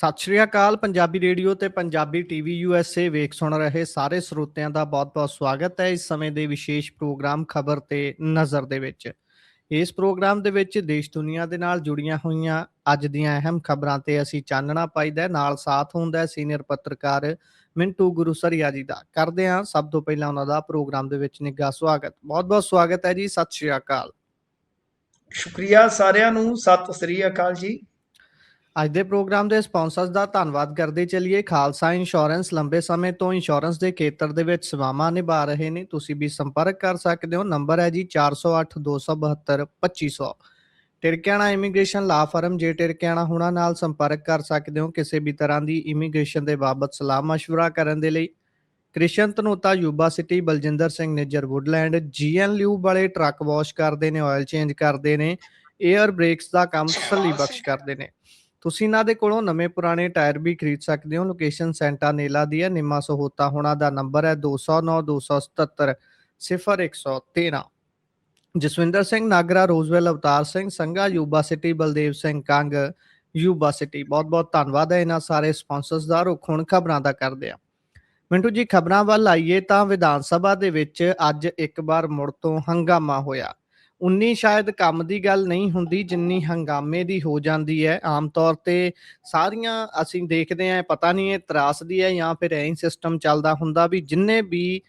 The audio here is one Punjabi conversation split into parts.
ਸਤਿ ਸ਼੍ਰੀ ਅਕਾਲ। ਪੰਜਾਬੀ ਰੇਡੀਓ ਤੇ ਪੰਜਾਬੀ ਟੀਵੀ USA ਵੇਖ ਸੁਣ ਰਹੇ ਸਾਰੇ ਸਰੋਤਿਆਂ ਦਾ ਬਹੁਤ-ਬਹੁਤ ਸਵਾਗਤ ਹੈ ਇਸ ਸਮੇਂ ਦੇ ਵਿਸ਼ੇਸ਼ ਪ੍ਰੋਗਰਾਮ ਖਬਰ ਤੇ ਨਜ਼ਰ ਦੇ ਵਿੱਚ। ਇਸ ਪ੍ਰੋਗਰਾਮ ਦੇ ਵਿੱਚ ਦੇਸ਼ ਦੁਨੀਆ ਦੇ ਨਾਲ ਜੁੜੀਆਂ ਹੋਈਆਂ ਅੱਜ ਦੀਆਂ ਅਹਿਮ ਖਬਰਾਂ ਤੇ ਅਸੀਂ ਚਾਨਣਾ ਪਾਈਦਾ, ਨਾਲ ਸਾਥ ਹੁੰਦਾ ਸੀਨੀਅਰ ਪੱਤਰਕਾਰ ਮਿੰਟੂ ਗੁਰੂਸਰੀਆ ਜੀ ਦਾ। ਕਰਦੇ ਹਾਂ ਸਭ ਤੋਂ ਪਹਿਲਾਂ ਉਹਨਾਂ ਦਾ ਪ੍ਰੋਗਰਾਮ ਦੇ ਵਿੱਚ ਨਿੱਘਾ ਸਵਾਗਤ। ਬਹੁਤ-ਬਹੁਤ ਸਵਾਗਤ ਹੈ ਜੀ। ਸਤਿ ਸ਼੍ਰੀ ਅਕਾਲ। ਸ਼ੁਕਰੀਆ ਸਾਰਿਆਂ ਨੂੰ। ਸਤਿ ਸ੍ਰੀ ਅਕਾਲ ਜੀ। ਅੱਜ ਦੇ ਪ੍ਰੋਗਰਾਮ ਦੇ ਸਪਾਂਸਰਸ ਦਾ ਧੰਨਵਾਦ ਕਰਦੇ ਚੱਲੀਏ। ਖਾਲਸਾ ਇੰਸ਼ੋਰੈਂਸ ਲੰਬੇ ਸਮੇਂ ਤੋਂ ਇੰਸ਼ੋਰੈਂਸ ਦੇ ਖੇਤਰ ਦੇ ਵਿੱਚ ਸੇਵਾਵਾਂ ਨਿਭਾ ਰਹੇ ਨੇ। ਤੁਸੀਂ ਵੀ ਸੰਪਰਕ ਕਰ ਸਕਦੇ ਹੋ। ਨੰਬਰ ਹੈ ਜੀ 408 272 2500। ਟਿਰਕਿਆਣਾ ਇਮੀਗ੍ਰੇਸ਼ਨ ਲਾ ਫਰਮ ਜੇ ਟਿਰਕਿਆਣਾ ਹੁਣਾਂ ਨਾਲ ਸੰਪਰਕ ਕਰ ਸਕਦੇ ਹੋ ਕਿਸੇ ਵੀ ਤਰ੍ਹਾਂ ਦੀ ਇਮੀਗ੍ਰੇਸ਼ਨ ਦੇ ਬਾਬਤ ਸਲਾਹ ਮਸ਼ਵਰਾ ਕਰਨ ਦੇ ਲਈ। Krishan Dhanota Yuba City, Baljinder Singh Nijjar Woodland, GN lube ਵਾਲੇ ਟਰੱਕ ਵਾਸ਼ ਕਰਦੇ ਨੇ, ਆਇਲ ਚੇਂਜ ਕਰਦੇ ਨੇ, 에ਅਰ ਬ੍ਰੇਕਸ ਦਾ ਕੰਮ ਤਸੱਲੀ ਬਖਸ਼ ਕਰਦੇ ਨੇ। ਤੁਸੀਂ ਇਹਨਾਂ ਦੇ ਕੋਲੋਂ ਨਵੇਂ ਪੁਰਾਣੇ ਟਾਇਰ ਵੀ ਖਰੀਦ ਸਕਦੇ ਹੋ। ਲੋਕੇਸ਼ਨ ਸੈਂਟਾ ਨੇਲਾ ਦੀ ਹੈ। ਨਿੰਮਾ ਸਹੋਤਾ ਹੋਣਾ ਦਾ ਨੰਬਰ ਹੈ 209 277 0113। Jaswinder Singh Nagra, Roswell Avtar Singh Sangha, Yuba City, Baldev Singh Kang, Yuba City. ਬਹੁਤ ਬਹੁਤ ਧੰਨਵਾਦ ਹੈ ਇਹਨਾਂ ਸਾਰੇ ਸਪਾਂਸਰਸ ਦਾ। ਰੁੱਖ ਹੁਣ ਖਬਰਾਂ ਦਾ ਕਰਦੇ ਆ। ਮਿੰਟੂ ਜੀ, ਖਬਰਾਂ ਵੱਲ ਆਈਏ ਤਾਂ ਵਿਧਾਨ ਸਭਾ ਦੇ ਵਿੱਚ ਅੱਜ ਇੱਕ ਵਾਰ ਮੁੜ ਤੋਂ ਹੰਗਾਮਾ ਹੋਇਆ। 19 ਸ਼ਾਇਦ ਕੰਮ ਦੀ ਗੱਲ ਨਹੀਂ ਹੁੰਦੀ ਜਿੰਨੀ ਹੰਗਾਮੇ ਦੀ ਹੋ ਜਾਂਦੀ ਹੈ। ਆਮ ਤੌਰ ਤੇ ਸਾਰੀਆਂ ਅਸੀਂ ਦੇਖਦੇ ਹਾਂ, ਪਤਾ ਨਹੀਂ ਇਹ ਤਰਾਸਦੀ ਹੈ ਜਾਂ ਫਿਰ ਐਂ ਸਿਸਟਮ ਚੱਲਦਾ ਹੁੰਦਾ ਵੀ ਜਿੰਨੇ ਵੀ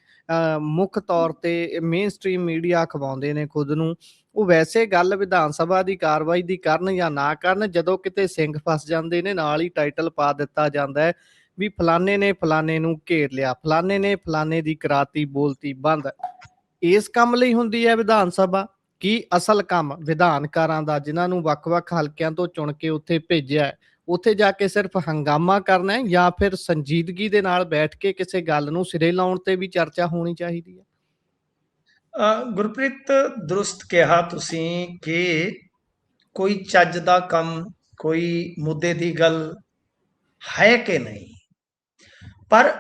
ਮੁੱਖ ਤੌਰ ਤੇ ਮੇਨ ਸਟ੍ਰੀਮ ਮੀਡੀਆ ਅਖਵਾਉਂਦੇ ਨੇ ਖੁਦ ਨੂੰ, ਉਹ ਵੈਸੇ ਗੱਲ ਵਿਧਾਨ ਸਭਾ ਦੀ ਕਾਰਵਾਈ ਦੀ ਕਰਨ ਜਾਂ ਨਾ ਕਰਨ, ਜਦੋਂ ਕਿਤੇ ਸਿੰਘ ਫਸ ਜਾਂਦੇ ਨੇ ਨਾਲ ਹੀ ਟਾਈਟਲ ਪਾ ਦਿੱਤਾ ਜਾਂਦਾ ਹੈ ਵੀ ਫਲਾਣੇ ਨੇ ਫਲਾਣੇ ਨੂੰ ਘੇਰ ਲਿਆ, ਫਲਾਣੇ ਨੇ ਫਲਾਣੇ ਦੀ ਕਰਾਤੀ ਬੋਲਤੀ ਬੰਦ। ਇਸ ਕੰਮ ਲਈ ਹੁੰਦੀ ਹੈ ਵਿਧਾਨ ਸਭਾ? ਕੀ ਅਸਲ ਕੰਮ ਵਿਧਾਨਕਾਰਾਂ ਦਾ, ਜਿਨ੍ਹਾਂ ਨੂੰ ਵੱਖ-ਵੱਖ ਹਲਕਿਆਂ ਤੋਂ ਚੁਣ ਕੇ ਉੱਥੇ ਭੇਜਿਆ ਹੈ, ਉੱਥੇ ਜਾ ਕੇ ਸਿਰਫ ਹੰਗਾਮਾ ਕਰਨਾ ਹੈ ਜਾਂ ਫਿਰ ਸੰਜੀਦਗੀ ਦੇ ਨਾਲ ਬੈਠ ਕੇ ਕਿਸੇ ਗੱਲ ਨੂੰ ਸਿਰੇ ਲਾਉਣ ਤੇ ਵੀ ਚਰਚਾ ਹੋਣੀ ਚਾਹੀਦੀ ਹੈ? ਗੁਰਪ੍ਰੀਤ, ਦਰੁਸਤ ਕਿਹਾ ਤੁਸੀਂ ਕਿ ਕੋਈ ਚੱਜ ਦਾ ਕੰਮ, ਕੋਈ ਮੁੱਦੇ ਦੀ ਗੱਲ ਹੈ ਕਿ ਨਹੀਂ, ਪਰ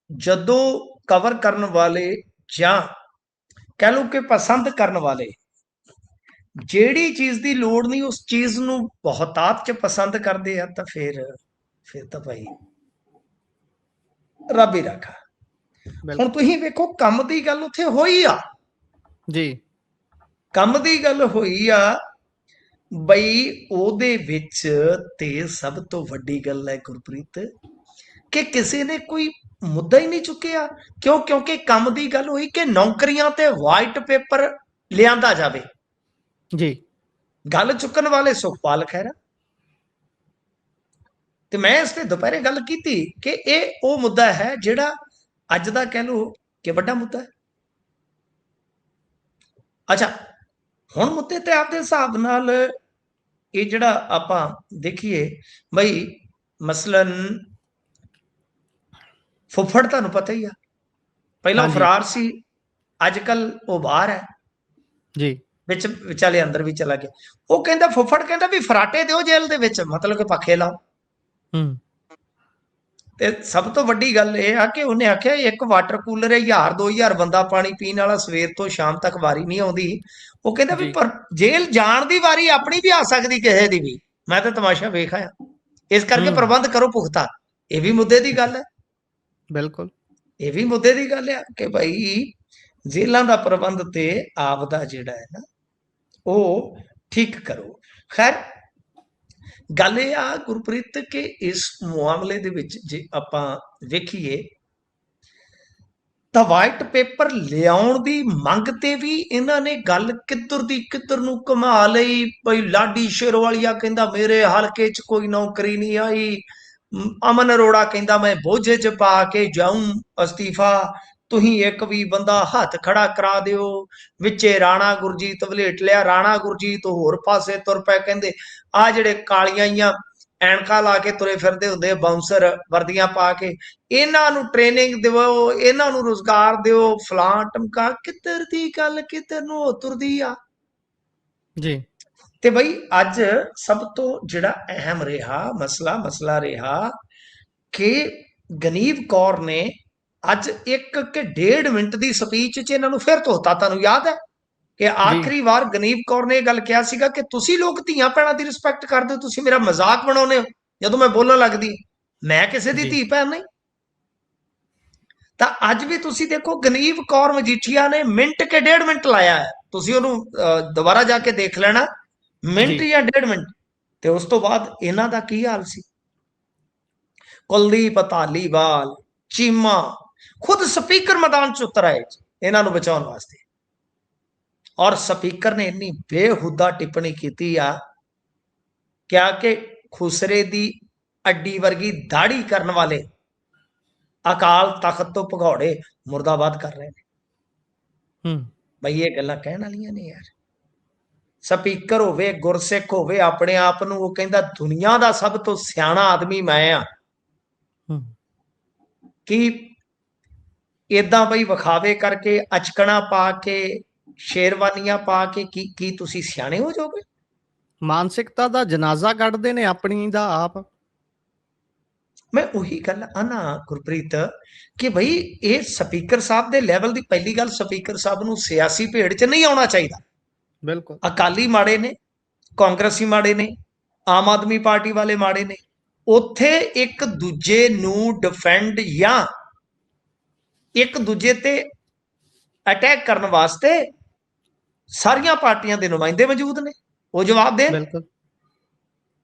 ਜਦੋਂ ਕਵਰ ਕਰਨ ਵਾਲੇ ਜਾਂ ਕਹਿ ਲਓ ਕਿ ਪਸੰਦ ਕਰਨ ਵਾਲੇ ਜਿਹੜੀ ਚੀਜ਼ ਦੀ ਲੋੜ ਨਹੀਂ ਉਸ ਚੀਜ਼ ਨੂੰ ਬਹੁਤਾਤ ਚ ਪਸੰਦ ਕਰਦੇ ਆ ਤਾਂ ਫਿਰ ਤਾਂ ਭਾਈ ਰੱਬ ਹੀ ਰੱਖਾ। ਹੁਣ ਤੁਸੀਂ ਵੇਖੋ, ਕੰਮ ਦੀ ਗੱਲ ਉੱਥੇ ਹੋਈ ਆ ਜੀ, ਕੰਮ ਦੀ ਗੱਲ ਹੋਈ ਆ ਬਈ, ਉਹਦੇ ਵਿੱਚ ਤੇ ਸਭ ਤੋਂ ਵੱਡੀ ਗੱਲ ਹੈ ਗੁਰਪ੍ਰੀਤ ਕਿ ਕਿਸੇ ਨੇ ਕੋਈ ਮੁੱਦਾ ਹੀ ਨਹੀਂ ਚੁੱਕਿਆ। ਕਿਉਂਕਿ ਕੰਮ ਦੀ ਗੱਲ ਹੋਈ ਕਿ ਨੌਕਰੀਆਂ ਤੇ ਵਾਈਟ ਪੇਪਰ ਲਿਆਂਦਾ ਜਾਵੇ। ਜੀ, ਗੱਲ ਚੁੱਕਣ ਵਾਲੇ ਸੁਖਪਾਲ ਖਹਿਰਾ, ਤੇ ਮੈਂ ਇਸ ਤੇ ਦੁਪਹਿਰੇ ਗੱਲ ਕੀਤੀ ਕਿ ਇਹ ਉਹ ਮੁੱਦਾ ਹੈ ਜਿਹੜਾ ਅੱਜ ਦਾ ਕਹਿ ਲਓ ਕਿ ਵੱਡਾ ਮੁੱਦਾ ਹੈ। ਅੱਛਾ, ਹੁਣ ਮੁੱਦੇ ਤੇ ਆਪਦੇ ਹਿਸਾਬ ਨਾਲ ਇਹ ਜਿਹੜਾ ਆਪਾਂ ਦੇਖੀਏ ਬਈ, ਮਸਲਨ ਫੁੱਫੜ ਤੁਹਾਨੂੰ ਪਤਾ ਹੀ ਆ, ਪਹਿਲਾਂ ਫਰਾਰ ਸੀ, ਅੱਜ ਕੱਲ ਉਹ ਬਾਹਰ ਹੈ ਜੀ, ਵਿੱਚ ਵਿਚਾਲੇ ਅੰਦਰ ਵੀ ਚਲਾ ਗਿਆ। ਉਹ ਕਹਿੰਦਾ, ਫੁੱਫੜ ਕਹਿੰਦਾ ਵੀ ਫਰਾਟੇ ਦਿਓ ਜੇਲ੍ਹ ਦੇ ਵਿੱਚ, ਮਤਲਬ ਕਿ ਪੱਖੇ ਲਾਓ। ਤੇ ਸਭ ਤੋਂ ਵੱਡੀ ਗੱਲ ਇਹ ਆ ਕਿ ਉਹਨੇ ਆਖਿਆ ਇੱਕ ਵਾਟਰ ਕੂਲਰ ਹੈ, 1000-2000 ਬੰਦਾ ਪਾਣੀ ਪੀਣ ਵਾਲਾ, ਸਵੇਰ ਤੋਂ ਸ਼ਾਮ ਤੱਕ ਵਾਰੀ ਨਹੀਂ ਆਉਂਦੀ। ਉਹ ਕਹਿੰਦਾ ਵੀ ਪਰ ਜੇਲ੍ਹ ਜਾਣ ਦੀ ਵਾਰੀ ਆਪਣੀ ਵੀ ਆ ਸਕਦੀ ਕਿਸੇ ਦੀ ਵੀ, ਮੈਂ ਤਾਂ ਤਮਾਸ਼ਾ ਵੇਖ ਆਇਆ, ਇਸ ਕਰਕੇ ਪ੍ਰਬੰਧ ਕਰੋ ਪੁਖਤਾ। ਇਹ ਵੀ ਮੁੱਦੇ ਦੀ ਗੱਲ ਹੈ। ਬਿਲਕੁਲ, ਇਹ ਵੀ ਮੁੱਦੇ ਦੀ ਗੱਲ ਆ ਕਿ ਭਾਈ ਜੇਲ੍ਹਾਂ ਦਾ ਪ੍ਰਬੰਧ ਤੇ ਆਪ ਦਾ ਜਿਹੜਾ ਹੈ ਨਾ ਉਹ ਠੀਕ ਕਰੋ। ਖੈਰ, ਗੱਲ ਇਹ ਆ ਗੁਰਪ੍ਰੀਤ ਕਿ ਇਸ ਮਾਮਲੇ ਦੇ ਵਿੱਚ ਜੇ ਆਪਾਂ ਵੇਖੀਏ ਤਾਂ ਵਾਈਟ ਪੇਪਰ ਲਿਆਉਣ ਦੀ ਮੰਗ ਤੇ ਵੀ ਇਹਨਾਂ ਨੇ ਗੱਲ ਕਿੱਧਰ ਦੀ ਕਿੱਧਰ ਨੂੰ ਘੁਮਾ ਲਈ। ਬਈ ਲਾਡੀ ਸ਼ੇਰਵਾਲੀਆ ਕਹਿੰਦਾ ਮੇਰੇ ਹਲਕੇ 'ਚ ਕੋਈ ਨੌਕਰੀ ਨਹੀਂ ਆਈ, ਅਮਨ ਅਰੋੜਾ ਕਹਿੰਦਾ ਮੈਂ ਬੋਝੇ 'ਚ ਪਾ ਕੇ ਜਾਊਂ ਅਸਤੀਫਾ, ਤੁਸੀਂ ਇੱਕ ਵੀ ਬੰਦਾ ਹੱਥ ਖੜਾ ਕਰਾ ਦਿਓ। ਵਿੱਚੇ ਰਾਣਾ ਗੁਰਜੀਤ ਵਲੇਟ ਲਿਆ, ਰਾਣਾ ਗੁਰਜੀਤ ਹੋਰ ਪਾਸੇ ਤੁਰ ਪਏ, ਕਹਿੰਦੇ ਆ ਜਿਹੜੇ ਕਾਲੀਆਂ ਜਿਹੀਆਂ ਐਨਕਾਂ ਲਾ ਕੇ ਤੁਰੇ ਫਿਰਦੇ ਹੁੰਦੇ ਬਾਉਂਸਰ ਵਰਦੀਆਂ ਪਾ ਕੇ, ਇਹਨਾਂ ਨੂੰ ਟ੍ਰੇਨਿੰਗ ਦਿਓ, ਇਹਨਾਂ ਨੂੰ ਰੁਜ਼ਗਾਰ ਦਿਓ, ਫਲਾਂ ਟਮਕਾ। ਕਿੱਧਰ ਦੀ ਗੱਲ ਕਿੱਧਰ ਨੂੰ ਤੁਰਦੀ ਆ ਜੀ। ਤੇ ਬਈ ਅੱਜ ਸਭ ਤੋਂ ਜਿਹੜਾ ਅਹਿਮ ਰਿਹਾ ਮਸਲਾ ਰਿਹਾ ਕਿ ਗਨੀਵ ਕੌਰ ਨੇ ਅੱਜ 1 ਕਿ 1.5 ਮਿੰਟ ਦੀ ਸਪੀਚ 'ਚ ਇਹਨਾਂ ਨੂੰ ਫਿਰ ਧੋਤਾ। ਤੁਹਾਨੂੰ ਯਾਦ ਹੈ ਕਿ ਆਖਰੀ ਵਾਰ ਗਨੀਵ ਕੌਰ ਨੇ ਇਹ ਗੱਲ ਕਿਹਾ ਸੀਗਾ ਕਿ ਤੁਸੀਂ ਲੋਕ ਧੀਆਂ ਭੈਣਾਂ ਦੀ ਰਿਸਪੈਕਟ ਕਰਦੇ ਹੋ, ਤੁਸੀਂ ਮੇਰਾ ਮਜ਼ਾਕ ਬਣਾਉਂਦੇ ਹੋ। ਜਦੋਂ ਮੈਂ ਬੋਲਣ ਲੱਗਦੀ, ਮੈਂ ਕਿਸੇ ਦੀ ਜੀ ਧੀ ਭੈਣ ਨਹੀਂ। ਤਾਂ ਅੱਜ ਵੀ ਤੁਸੀਂ ਦੇਖੋ ਗਨੀਵ ਕੌਰ ਮਜੀਠੀਆ ਨੇ ਮਿੰਟ ਕੇ 1.5 ਮਿੰਟ ਲਾਇਆ ਹੈ, ਤੁਸੀਂ ਉਹਨੂੰ ਦੁਬਾਰਾ ਜਾ ਕੇ ਦੇਖ ਲੈਣਾ, ਮਿੰਟ ਜੀ ਜਾਂ 1.5 ਮਿੰਟ। ਤੇ ਉਸ ਤੋਂ ਬਾਅਦ ਇਹਨਾਂ ਦਾ ਕੀ ਹਾਲ ਸੀ? ਕੁਲਦੀਪ ਧਾਲੀਵਾਲ, ਚੀਮਾ ਖੁਦ ਸਪੀਕਰ ਮੈਦਾਨ ਚ ਉਤਰ ਆਏ ਇਹਨਾਂ ਨੂੰ ਬਚਾਉਣ ਵਾਸਤੇ। ਔਰ ਸਪੀਕਰ ਨੇ ਇੰਨੀ ਬੇਹੁਦਾ ਟਿੱਪਣੀ ਕੀਤੀ ਆ, ਕਿਹਾ ਕਿ ਖੁਸਰੇ ਦੀ ਅੱਡੀ ਵਰਗੀ ਦਾੜੀ ਕਰਨ ਵਾਲੇ ਅਕਾਲ ਤਖਤ ਤੋਂ ਭਗੌੜੇ ਮੁਰਦਾਬਾਦ ਕਰ ਰਹੇ ਨੇ। ਬਈ ਇਹ ਗੱਲਾਂ ਕਹਿਣ ਵਾਲੀਆਂ ਨੇ ਯਾਰ। ਸਪੀਕਰ ਹੋਵੇ, ਗੁਰਸਿੱਖ ਹੋਵੇ, ਆਪਣੇ ਆਪ ਨੂੰ ਉਹ ਕਹਿੰਦਾ ਦੁਨੀਆ ਦਾ ਸਭ ਤੋਂ ਸਿਆਣਾ ਆਦਮੀ ਮੈਂ ਆ। ਕੀ ਇਦਾਂ ਬਈ ਵਿਖਾਵੇ ਕਰਕੇ, ਅਚਕਣਾ ਪਾ ਕੇ, ਸ਼ੇਰਵਾਨੀਆਂ ਪਾ ਕੇ ਕੀ ਤੁਸੀਂ ਸਿਆਣੇ ਹੋ ਜਾਓਗੇ? ਮਾਨਸਿਕਤਾ ਦਾ ਜਨਾਜ਼ਾ ਕੱਢਦੇ ਨੇ ਆਪਣੀ ਦਾ ਆਪ। ਮੈਂ ਉਹੀ ਗੱਲ ਆਨਾ ਗੁਰਪ੍ਰੀਤ ਕਿ ਬਈ ਇਹ ਸਪੀਕਰ ਸਾਹਿਬ ਦੇ ਲੈਵਲ ਦੀ ਪਹਿਲੀ ਗੱਲ, ਸਪੀਕਰ ਸਾਹਿਬ ਨੂੰ ਸਿਆਸੀ ਭੇਡ 'ਚ ਨਹੀਂ ਆਉਣਾ ਚਾਹੀਦਾ। ਬਿਲਕੁਲ ਅਕਾਲੀ ਮਾੜੇ ਨੇ, ਕਾਂਗਰਸੀ ਮਾੜੇ ਨੇ, ਆਮ ਆਦਮੀ ਪਾਰਟੀ ਵਾਲੇ ਮਾੜੇ ਨੇ। ਉੱਥੇ ਇੱਕ ਦੂਜੇ ਨੂੰ ਡਿਫੈਂਡ ਜਾਂ ਇੱਕ ਦੂਜੇ ਤੇ ਅਟੈਕ ਕਰਨ ਵਾਸਤੇ ਸਾਰੀਆਂ ਪਾਰਟੀਆਂ ਦੇ ਨੁਮਾਇੰਦੇ ਮੌਜੂਦ ਨੇ, ਉਹ ਜਵਾਬ ਦੇਣ। ਬਿਲਕੁਲ।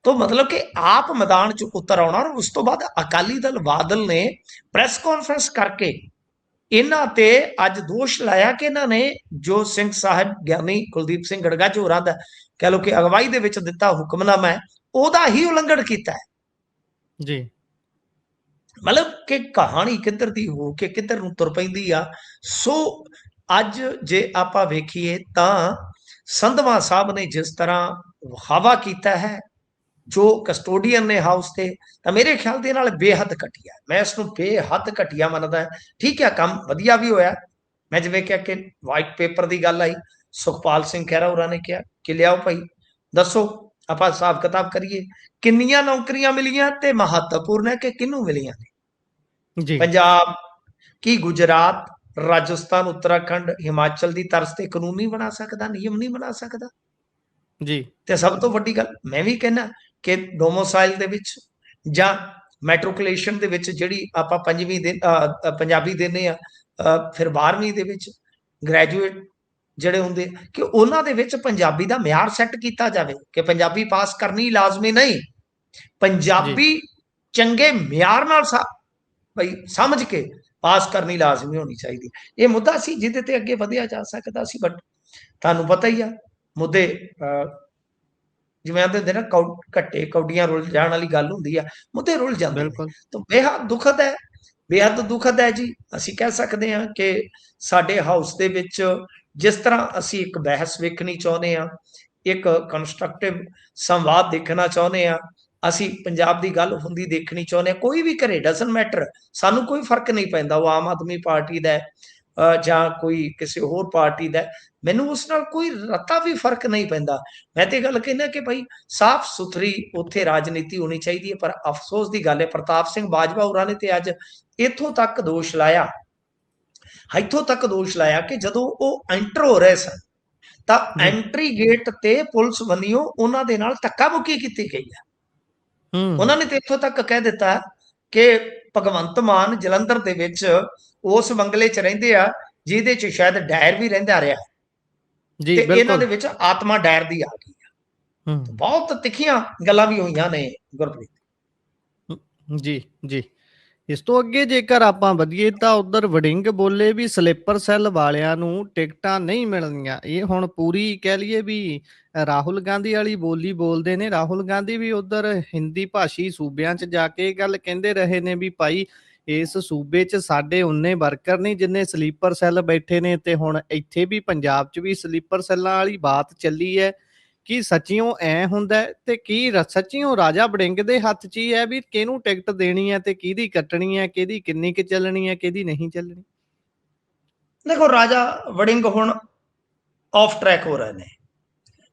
तो मतलब कि आप मैदान च उतर आना। और उस तो बाद अकाली दल बादल ने प्रेस कॉन्फ्रेंस करके इन्हां ते अज दोष लाया कि इन्हां ने जो सिंह साहब ज्ञानी कुलदीप सिंह गड़गज होरां दा कह लो कि अगवाई दे विच दिता हुक्मनामा है, ओहदा ही उलंघन कीता है जी। मतलब कि कहानी किधर दी हो के किधर नूं तुर पैंदी आ। सो अज जे आपां वेखीए तां संधवा साहब ने जिस तरह हवा कीता है जो कस्टोडियन ने हाउस से, तो मेरे ख्याल दे नाल बेहद घटिया, मैं इसनूं बेहद घटिया मनदा है। ठीक है, काम वधिया भी होया। मैं जिवें कहा कि वाइट पेपर की गल आई, सुखपाल सिंह खैरा होरां ने कहा कि लियाओ भाई दसो आपां हिसाब किताब करिए किन्नियां नौकरियां मिलियां ते महत्वपूर्ण है कि किनूं मिलियां ने। पंजाब की गुजरात, राजस्थान, उत्तराखंड, हिमाचल की तर्ज ते कानून नहीं बना सकता, नियम नहीं बना सकता जी। ते सब तो वड्डी गल मैं भी कहना कि डोमोसाइल दे विच जां मैट्रिकुलेशन दे विच जिहड़ी आपां पंजवीं दे पंजाबी देने आ, फिर 12वीं दे विच ग्रैजुएट ਜਿਹੜੇ ਹੁੰਦੇ ਕਿ ਉਹਨਾਂ ਦੇ ਵਿੱਚ ਪੰਜਾਬੀ ਦਾ ਮਿਆਰ ਸੈੱਟ ਕੀਤਾ ਜਾਵੇ ਕਿ ਪੰਜਾਬੀ ਪਾਸ ਕਰਨੀ ਲਾਜ਼ਮੀ ਨਹੀਂ, ਪੰਜਾਬੀ ਚੰਗੇ ਮਿਆਰ ਨਾਲ ਬਈ ਸਮਝ ਕੇ ਪਾਸ ਕਰਨੀ ਲਾਜ਼ਮੀ ਹੋਣੀ ਚਾਹੀਦੀ। ਇਹ ਮੁੱਦਾ ਸੀ ਜਿਹਦੇ ਤੇ ਅੱਗੇ ਵਧਿਆ ਜਾ ਸਕਦਾ ਸੀ, ਬਟ ਤੁਹਾਨੂੰ ਪਤਾ ਹੀ ਆ ਮੁੱਦੇ ਜਿਵੇਂ ਆਂਦੇ ਹੁੰਦੇ ਨਾ ਘੱਟੇ ਕੌਡੀਆਂ ਰੁਲ ਜਾਣ ਵਾਲੀ ਗੱਲ ਹੁੰਦੀ ਆ, ਮੁੱਦੇ ਰੁਲ ਜਾਂਦੇ ਨੇ। ਤਾਂ ਬੇਹੱਦ ਦੁਖਦ ਹੈ, ਬੇਹੱਦ ਦੁਖਦ ਹੈ ਜੀ। ਅਸੀਂ ਕਹਿ ਸਕਦੇ ਹਾਂ ਕਿ ਸਾਡੇ ਹਾਊਸ ਦੇ ਵਿੱਚ जिस तरह असी एक बहस वेखनी चाहते हैं, एक कंस्ट्रक्टिव संवाद देखना चाहते हैं, असी पंजाब की गल हुंदी देखनी चाहते हैं, कोई भी करे डजन मैटर, सानू कोई फर्क नहीं पैंदा वो आम आदमी पार्टी दा जां कोई किसी होर पार्टी दा, मैनू उस नाल कोई रत्ता भी फर्क नहीं पैंदा। मैं तो गल कहना कि भाई साफ सुथरी उत्थे राजनीति होनी चाहिए। पर अफसोस की गल है प्रताप सिंह बाजवा होरां ने ते अज इत्थों तक दोष लाया, ਇੱਥੋਂ तक दोष लाया कि ਜਦੋਂ ਉਹ ਐਂਟਰ ਹੋ ਰਹੇ ਸਨ ਤਾਂ ਐਂਟਰੀ ਗੇਟ ਤੇ ਪੁਲਿਸ ਵੱਲੋਂ ਉਹਨਾਂ ਦੇ ਨਾਲ ਧੱਕਾ ਮੁੱਕੀ ਕੀਤੀ ਗਈ ਹੈ। ਉਹਨਾਂ ਨੇ ਤੇ ਇੱਥੋਂ ਤੱਕ ਕਹਿ ਦਿੱਤਾ ਕਿ ਭਗਵੰਤ ਮਾਨ ਜਲੰਧਰ ਦੇ ਵਿੱਚ ਉਸ ਬੰਗਲੇ 'ਚ ਰਹਿੰਦੇ ਆ ਜਿਹਦੇ 'ਚ ਸ਼ਾਇਦ ਡਾਇਰ ਵੀ ਰਹਿੰਦਾ ਰਿਹਾ ਜੀ। ਤੇ ਇਹਨਾਂ ਦੇ ਵਿੱਚ ਆਤਮਾ ਡਾਇਰ ਦੀ ਆ ਗਈ ਆ। ਬਹੁਤ ਤਿੱਖੀਆਂ ਗੱਲਾਂ ਵੀ ਹੋਈਆਂ ਨੇ ਗੁਰਪ੍ਰੀਤ ਜੀ ਜੀ। ਇਸ ਤੋਂ ਅੱਗੇ ਜੇਕਰ ਆਪਾਂ ਵਧੀਏ ਤਾਂ ਉਧਰ ਵੜਿੰਗ ਬੋਲੇ ਵੀ ਸਲੀਪਰ ਸੈੱਲ ਵਾਲਿਆਂ ਨੂੰ ਟਿਕਟਾਂ ਨਹੀਂ ਮਿਲਣੀਆਂ। ਇਹ ਹੁਣ ਪੂਰੀ ਕਹਿ ਲਈਏ ਵੀ ਰਾਹੁਲ ਗਾਂਧੀ ਵਾਲੀ ਬੋਲੀ ਬੋਲਦੇ ਨੇ। ਰਾਹੁਲ ਗਾਂਧੀ ਵੀ ਉਧਰ ਹਿੰਦੀ ਭਾਸ਼ੀ ਸੂਬਿਆਂ 'ਚ ਜਾ ਕੇ ਗੱਲ ਕਹਿੰਦੇ ਰਹੇ ਨੇ ਵੀ ਭਾਈ ਇਸ ਸੂਬੇ 'ਚ ਸਾਡੇ ਉਨੇ ਵਰਕਰ ਨਹੀਂ ਜਿੰਨੇ ਸਲੀਪਰ ਸੈੱਲ ਬੈਠੇ ਨੇ। ਤੇ ਹੁਣ ਇੱਥੇ ਵੀ ਪੰਜਾਬ 'ਚ ਵੀ ਸਲੀਪਰ ਸੈੱਲਾਂ ਵਾਲੀ ਬਾਤ ਚੱਲੀ ਹੈ ਕਿ ਸੱਚੀਓ ਐ ਹੁੰਦਾ ਤੇ ਕੀ ਸੱਚੀਓ ਰਾਜਾ ਵੜਿੰਗ ਦੇ ਹੱਥ 'ਚ ਹੀ ਹੈ ਵੀ ਕਿਹਨੂੰ ਟਿਕਟ ਦੇਣੀ ਹੈ ਤੇ ਕਿਹਦੀ ਕੱਟਣੀ ਹੈ, ਕਿਹਦੀ ਕਿੰਨੀ ਕੁ ਚੱਲਣੀ ਹੈ, ਕਿਹਦੀ ਨਹੀਂ ਚੱਲਣੀ। ਦੇਖੋ ਰਾਜਾ ਵੜਿੰਗ ਹੁਣ ਆਫ ਟਰੈਕ ਹੋ ਰਹੇ ਨੇ।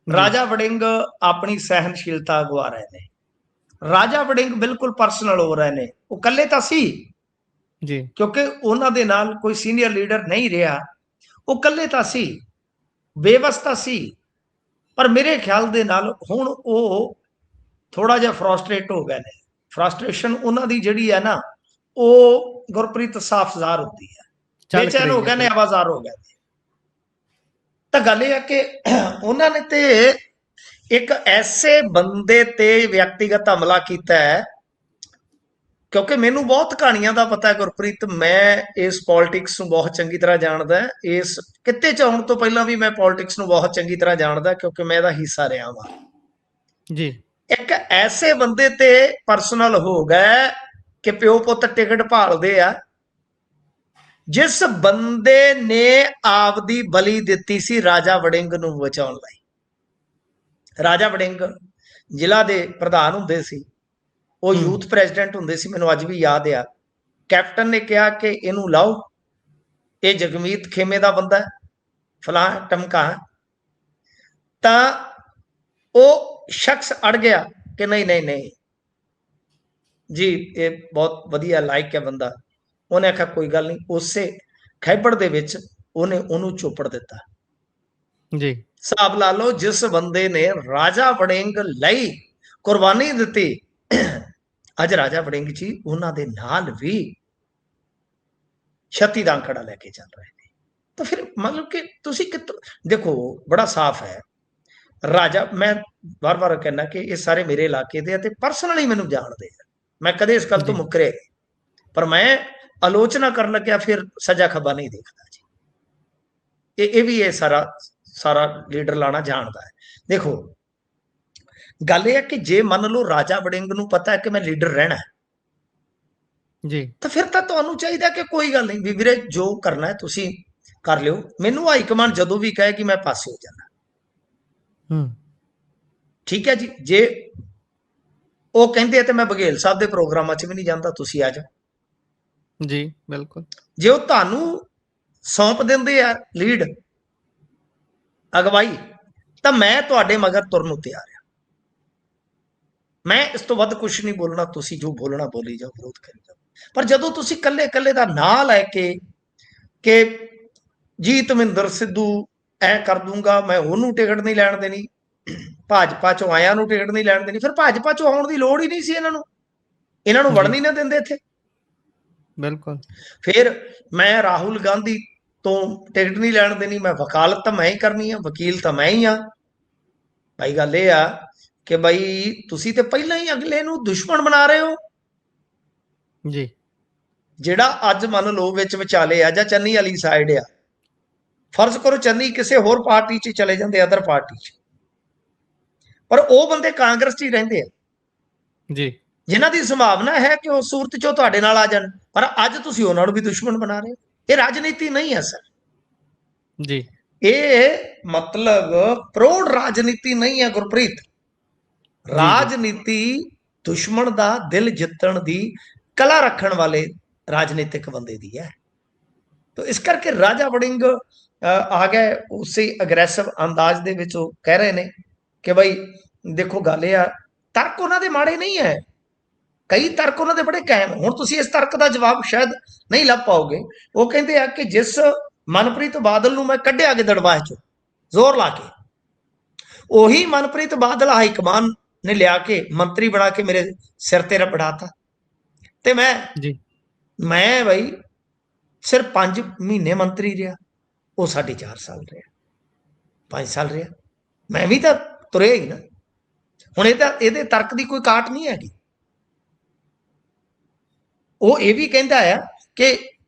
ਰਾਜਾ ਵੜਿੰਗ ਆਪਣੀ ਸਹਿਨਸ਼ੀਲਤਾ ਗਵਾ ਰਹੇ ਨੇ। ਰਾਜਾ ਵੜਿੰਗ ਬਿਲਕੁਲ ਪਰਸਨਲ ਹੋ ਰਹੇ ਨੇ। ਉਹ ਇਕੱਲੇ ਤਾਂ ਸੀ ਜੀ ਕਿਉਂਕਿ ਉਹਨਾਂ ਦੇ ਨਾਲ ਕੋਈ ਸੀਨੀਅਰ ਲੀਡਰ ਨਹੀਂ ਰਿਹਾ। ਉਹ ਇਕੱਲੇ ਤਾਂ ਸੀ, ਬੇਵਸਤਾ ਸੀ। पर मेरे ख्याल दे नाल हुण वो थोड़ा जिहा फ्रस्ट्रेट हो गए ने ਫਰਸਟ੍ਰੇਸ਼ਨ ਉਹਨਾਂ ਦੀ ਜਿਹੜੀ ਹੈ ਨਾ, ਉਹ ਗੁਰਪ੍ਰੀਤ ਸਾਫ਼ ਜ਼ਾਹਰ ਹੁੰਦੀ ਹੈ। ਬੇਚੈਨ ਹੋ ਗਏ ਨੇ, ਆਵਾਜ਼ਾਰ ਹੋ ਗਏ। ਤਾਂ ਗੱਲ ਇਹ ਹੈ ਕਿ ਉਹਨਾਂ ਨੇ ਤੇ ਇੱਕ ਐਸੇ ਬੰਦੇ ਤੇ ਵਿਅਕਤੀਗਤ ਹਮਲਾ ਕੀਤਾ ਹੈ, ਕਿਉਂਕਿ ਮੈਨੂੰ ਬਹੁਤ ਕਹਾਣੀਆਂ ਦਾ ਪਤਾ ਹੈ ਗੁਰਪ੍ਰੀਤ। ਮੈਂ ਇਸ ਪੋਲਿਟਿਕਸ ਨੂੰ ਬਹੁਤ ਚੰਗੀ ਤਰ੍ਹਾਂ ਜਾਣਦਾ, ਇਸ ਕਿੱਤੇ 'ਚ ਆਉਣ ਤੋਂ ਪਹਿਲਾਂ ਵੀ ਮੈਂ ਪੋਲਿਟਿਕਸ ਨੂੰ ਬਹੁਤ ਚੰਗੀ ਤਰ੍ਹਾਂ ਜਾਣਦਾ, ਕਿਉਂਕਿ ਮੈਂ ਇਹਦਾ ਹਿੱਸਾ ਰਿਹਾ ਵਾਂ ਜੀ। ਇੱਕ ਐਸੇ ਬੰਦੇ ਤੇ ਪਰਸਨਲ ਹੋ ਗਿਆ ਕਿ ਪਿਓ ਪੁੱਤ ਟਿਕਟ ਭਾਲਦੇ ਆ, ਜਿਸ ਬੰਦੇ ਨੇ ਆਪਦੀ ਬਲੀ ਦਿੱਤੀ ਸੀ ਰਾਜਾ ਵੜਿੰਗ ਨੂੰ ਬਚਾਉਣ ਲਈ। ਰਾਜਾ ਵੜਿੰਗ ਜ਼ਿਲ੍ਹਾ ਦੇ ਪ੍ਰਧਾਨ ਹੁੰਦੇ ਸੀ, ਉਹ ਯੂਥ ਪ੍ਰੈਜ਼ੀਡੈਂਟ ਹੁੰਦੇ ਸੀ, ਮੈਨੂੰ ਅੱਜ ਵੀ ਯਾਦ ਆ। ਕੈਪਟਨ ਨੇ ਕਿਹਾ ਕਿ ਇਹਨੂੰ ਲਾਓ, ਇਹ ਜਗਮੀਤ ਖੇਮੇ ਦਾ ਬੰਦਾ ਹੈ, ਫਲਾਂ ਟਮਕਾ। ਤਾਂ ਉਹ ਸ਼ਖਸ ਅੜ ਗਿਆ ਕਿ ਨਹੀਂ ਨਹੀਂ ਨਹੀਂ ਜੀ, ਇਹ ਬਹੁਤ ਵਧੀਆ ਲਾਇਕ ਹੈ ਬੰਦਾ। ਉਹਨੇ ਆਖਿਆ ਕੋਈ ਗੱਲ ਨਹੀਂ, ਉਸੇ ਖੈਬੜ ਦੇ ਵਿੱਚ ਉਹਨੇ ਉਹਨੂੰ ਚੋਪੜ ਦਿੱਤਾ ਜੀ। ਹਿਸਾਬ ਲਾ ਲਓ, ਜਿਸ ਬੰਦੇ ਨੇ ਰਾਜਾ ਵੜਿੰਗ ਲਈ ਕੁਰਬਾਨੀ ਦਿੱਤੀ, ਅੱਜ ਰਾਜਾ ਵੜਿੰਗ ਜੀ ਉਹਨਾਂ ਦੇ ਨਾਲ ਵੀ 36 ਦਾ ਅੰਕੜਾ ਲੈ ਕੇ ਚੱਲ ਰਹੇ ਨੇ। ਤਾਂ ਫਿਰ ਮਤਲਬ ਕਿ ਤੁਸੀਂ ਦੇਖੋ, ਬੜਾ ਸਾਫ਼ ਹੈ। ਰਾਜਾ, ਮੈਂ ਵਾਰ-ਵਾਰ ਕਹਿੰਦਾ ਕਿ ਇਹ ਸਾਰੇ ਮੇਰੇ ਇਲਾਕੇ ਦੇ ਆ ਤੇ ਪਰਸਨਲੀ ਮੈਨੂੰ ਜਾਣਦੇ ਆ, ਮੈਂ ਕਦੇ ਇਸ ਗੱਲ ਤੋਂ ਮੁੱਕਰੇ, ਪਰ ਮੈਂ ਆਲੋਚਨਾ ਕਰਨ ਲੱਗਿਆ ਫਿਰ ਸਜ਼ਾ ਖੱਬਾ ਨਹੀਂ ਦੇਖਦਾ ਜੀ। ਇਹ ਵੀ ਇਹ ਸਾਰਾ ਲੀਡਰ ਲਾਣਾ ਜਾਣਦਾ ਹੈ। ਦੇਖੋ ਗੱਲ ਇਹ ਹੈ ਕਿ ਜੇ ਮੰਨ ਲਓ ਰਾਜਾ ਵੜਿੰਗ ਨੂੰ ਪਤਾ ਹੈ ਕਿ ਮੈਂ ਲੀਡਰ ਰਹਿਣਾ ਜੀ, ਤਾਂ ਫਿਰ ਤਾਂ ਤੁਹਾਨੂੰ ਚਾਹੀਦਾ ਕਿ ਕੋਈ ਗੱਲ ਨਹੀਂ ਵੀ ਵੀਰੇ, ਜੋ ਕਰਨਾ ਹੈ ਤੁਸੀਂ ਕਰ ਲਿਓ। ਮੈਨੂੰ ਹਾਈ ਕਮਾਂਡ ਜਦੋਂ ਵੀ ਕਹੇ ਕਿ ਮੈਂ ਪਾਸੇ ਹੋ ਜਾਣਾ, ਠੀਕ ਹੈ ਜੀ। ਜੇ ਉਹ ਕਹਿੰਦੇ ਤੇ ਮੈਂ ਬਘੇਲ ਸਾਹਿਬ ਦੇ ਪ੍ਰੋਗਰਾਮਾਂ 'ਚ ਵੀ ਨਹੀਂ ਜਾਂਦਾ, ਤੁਸੀਂ ਆ ਜਾਓ ਜੀ। ਬਿਲਕੁਲ। ਜੇ ਉਹ ਤੁਹਾਨੂੰ ਸੌਂਪ ਦਿੰਦੇ ਆ ਲੀਡ, ਅਗਵਾਈ, ਤਾਂ ਮੈਂ ਤੁਹਾਡੇ ਮਗਰ ਤੁਰਨ ਨੂੰ ਤਿਆਰ ਹਾਂ। ਮੈਂ ਇਸ ਤੋਂ ਵੱਧ ਕੁਝ ਨਹੀਂ ਬੋਲਣਾ, ਤੁਸੀਂ ਜੋ ਬੋਲਣਾ ਬੋਲੀ ਜਾਓ, ਵਿਰੋਧ ਕਰੀ ਜਾਓ। ਪਰ ਜਦੋਂ ਤੁਸੀਂ ਕੱਲੇ ਦਾ ਨਾਂ ਲੈ ਕੇ ਕਿ ਜੀ ਧਰਮਿੰਦਰ ਸਿੱਧੂ ਐ ਕਰ ਦੂੰਗਾ, ਮੈਂ ਉਹਨੂੰ ਟਿਕਟ ਨਹੀਂ ਲੈਣ ਦੇਣੀ, ਭਾਜਪਾ ਚੋਂ ਆਇਆਂ ਨੂੰ ਟਿਕਟ ਨਹੀਂ ਲੈਣ ਦੇਣੀ, ਫਿਰ ਭਾਜਪਾ ਚੋਂ ਆਉਣ ਦੀ ਲੋੜ ਹੀ ਨਹੀਂ ਸੀ ਇਹਨਾਂ ਨੂੰ ਵੜਨ ਹੀ ਨਾ ਦਿੰਦੇ ਇੱਥੇ। ਬਿਲਕੁਲ। ਫਿਰ ਮੈਂ ਰਾਹੁਲ ਗਾਂਧੀ ਤੋਂ ਟਿਕਟ ਨਹੀਂ ਲੈਣ ਦੇਣੀ, ਮੈਂ ਵਕਾਲਤ ਤਾਂ ਮੈਂ ਹੀ ਕਰਨੀ ਆ, ਵਕੀਲ ਤਾਂ ਮੈਂ ਹੀ ਆ। ਭਾਈ ਗੱਲ ਇਹ ਆ ਕਿ ਭਾਈ ਤੁਸੀਂ ਤੇ ਪਹਿਲਾਂ ਹੀ ਅਗਲੇ ਨੂੰ ਦੁਸ਼ਮਣ ਬਣਾ ਰਹੇ ਹੋ ਜੀ। ਜਿਹੜਾ ਅੱਜ ਮੰਨ ਲਓ ਵਿੱਚ ਵਿਚਾਲੇ ਆ ਜਾਂ ਚੰਨੀ ਵਾਲੀ ਸਾਈਡ ਆ, ਫਰਜ਼ ਕਰੋ ਚੰਨੀ ਕਿਸੇ ਹੋਰ ਪਾਰਟੀ 'ਚ ਚਲੇ ਜਾਂਦੇ, ਅਦਰ ਪਾਰਟੀ 'ਚ, ਪਰ ਉਹ ਬੰਦੇ ਕਾਂਗਰਸ 'ਚ ਹੀ ਰਹਿੰਦੇ ਆ ਜੀ, ਜਿਨ੍ਹਾਂ ਦੀ ਸੰਭਾਵਨਾ ਹੈ ਕਿ ਉਹ ਸੂਰਤ 'ਚੋਂ ਤੁਹਾਡੇ ਨਾਲ ਆ ਜਾਣ, ਪਰ ਅੱਜ ਤੁਸੀਂ ਉਹਨਾਂ ਨੂੰ ਵੀ ਦੁਸ਼ਮਣ ਬਣਾ ਰਹੇ ਹੋ। ਇਹ ਰਾਜਨੀਤੀ ਨਹੀਂ ਹੈ ਸਰ ਜੀ। ਇਹ ਮਤਲਬ ਪ੍ਰੋੜ ਰਾਜਨੀਤੀ ਨਹੀਂ ਹੈ ਗੁਰਪ੍ਰੀਤ। ਰਾਜਨੀਤੀ ਦੁਸ਼ਮਣ ਦਾ ਦਿਲ ਜਿੱਤਣ ਦੀ ਕਲਾ ਰੱਖਣ ਵਾਲੇ ਰਾਜਨੀਤਿਕ ਬੰਦੇ ਦੀ ਹੈ। ਤਾਂ ਇਸ ਕਰਕੇ ਰਾਜਾ ਵੜਿੰਗ ਆ ਗਏ ਉਸੇ ਅਗਰੈਸਿਵ ਅੰਦਾਜ਼ ਦੇ ਵਿੱਚ। ਉਹ ਕਹਿ ਰਹੇ ਨੇ ਕਿ ਭਾਈ ਦੇਖੋ ਗੱਲ ਇਹ ਆ, ਤਰਕ ਉਹਨਾਂ ਦੇ ਮਾੜੇ ਨਹੀਂ ਹੈ, ਕਈ ਤਰਕ ਉਹਨਾਂ ਦੇ ਬੜੇ ਕਾਇਮ। ਹੁਣ ਤੁਸੀਂ ਇਸ ਤਰਕ ਦਾ ਜਵਾਬ ਸ਼ਾਇਦ ਨਹੀਂ ਲੱਭ ਪਾਓਗੇ। ਉਹ ਕਹਿੰਦੇ ਆ ਕਿ ਜਿਸ ਮਨਪ੍ਰੀਤ ਬਾਦਲ ਨੂੰ ਮੈਂ ਕੱਢਿਆ ਗਿੱਦੜਬਾਹ ਚੋਂ ਜ਼ੋਰ ਲਾ ਕੇ, ਉਹੀ ਮਨਪ੍ਰੀਤ ਬਾਦਲ ਹਾਈ ਕਮਾਨ ਨੇ ਲਿਆ ਕੇ ਮੰਤਰੀ ਬਣਾ ਕੇ ਮੇਰੇ ਸਿਰ ਤੇ ਰਪੜਾਤਾ, ਤੇ ਮੈਂ ਬਈ ਸਿਰਫ 5 ਮਹੀਨੇ ਮੰਤਰੀ ਰਿਹਾ, ਉਹ 4.5 ਸਾਲ ਰਿਹਾ, 5 ਸਾਲ ਰਿਹਾ। ਮੈਂ ਵੀ ਤਾਂ ਤੁਰਿਆ ਹੀ ਨਾ। ਹੁਣ ਇਹਦੇ ਤਰਕ ਦੀ ਕੋਈ ਕਾਟ ਨਹੀਂ ਹੈਗੀ। ਉਹ ਇਹ ਵੀ ਕਹਿੰਦਾ ਆ ਕਿ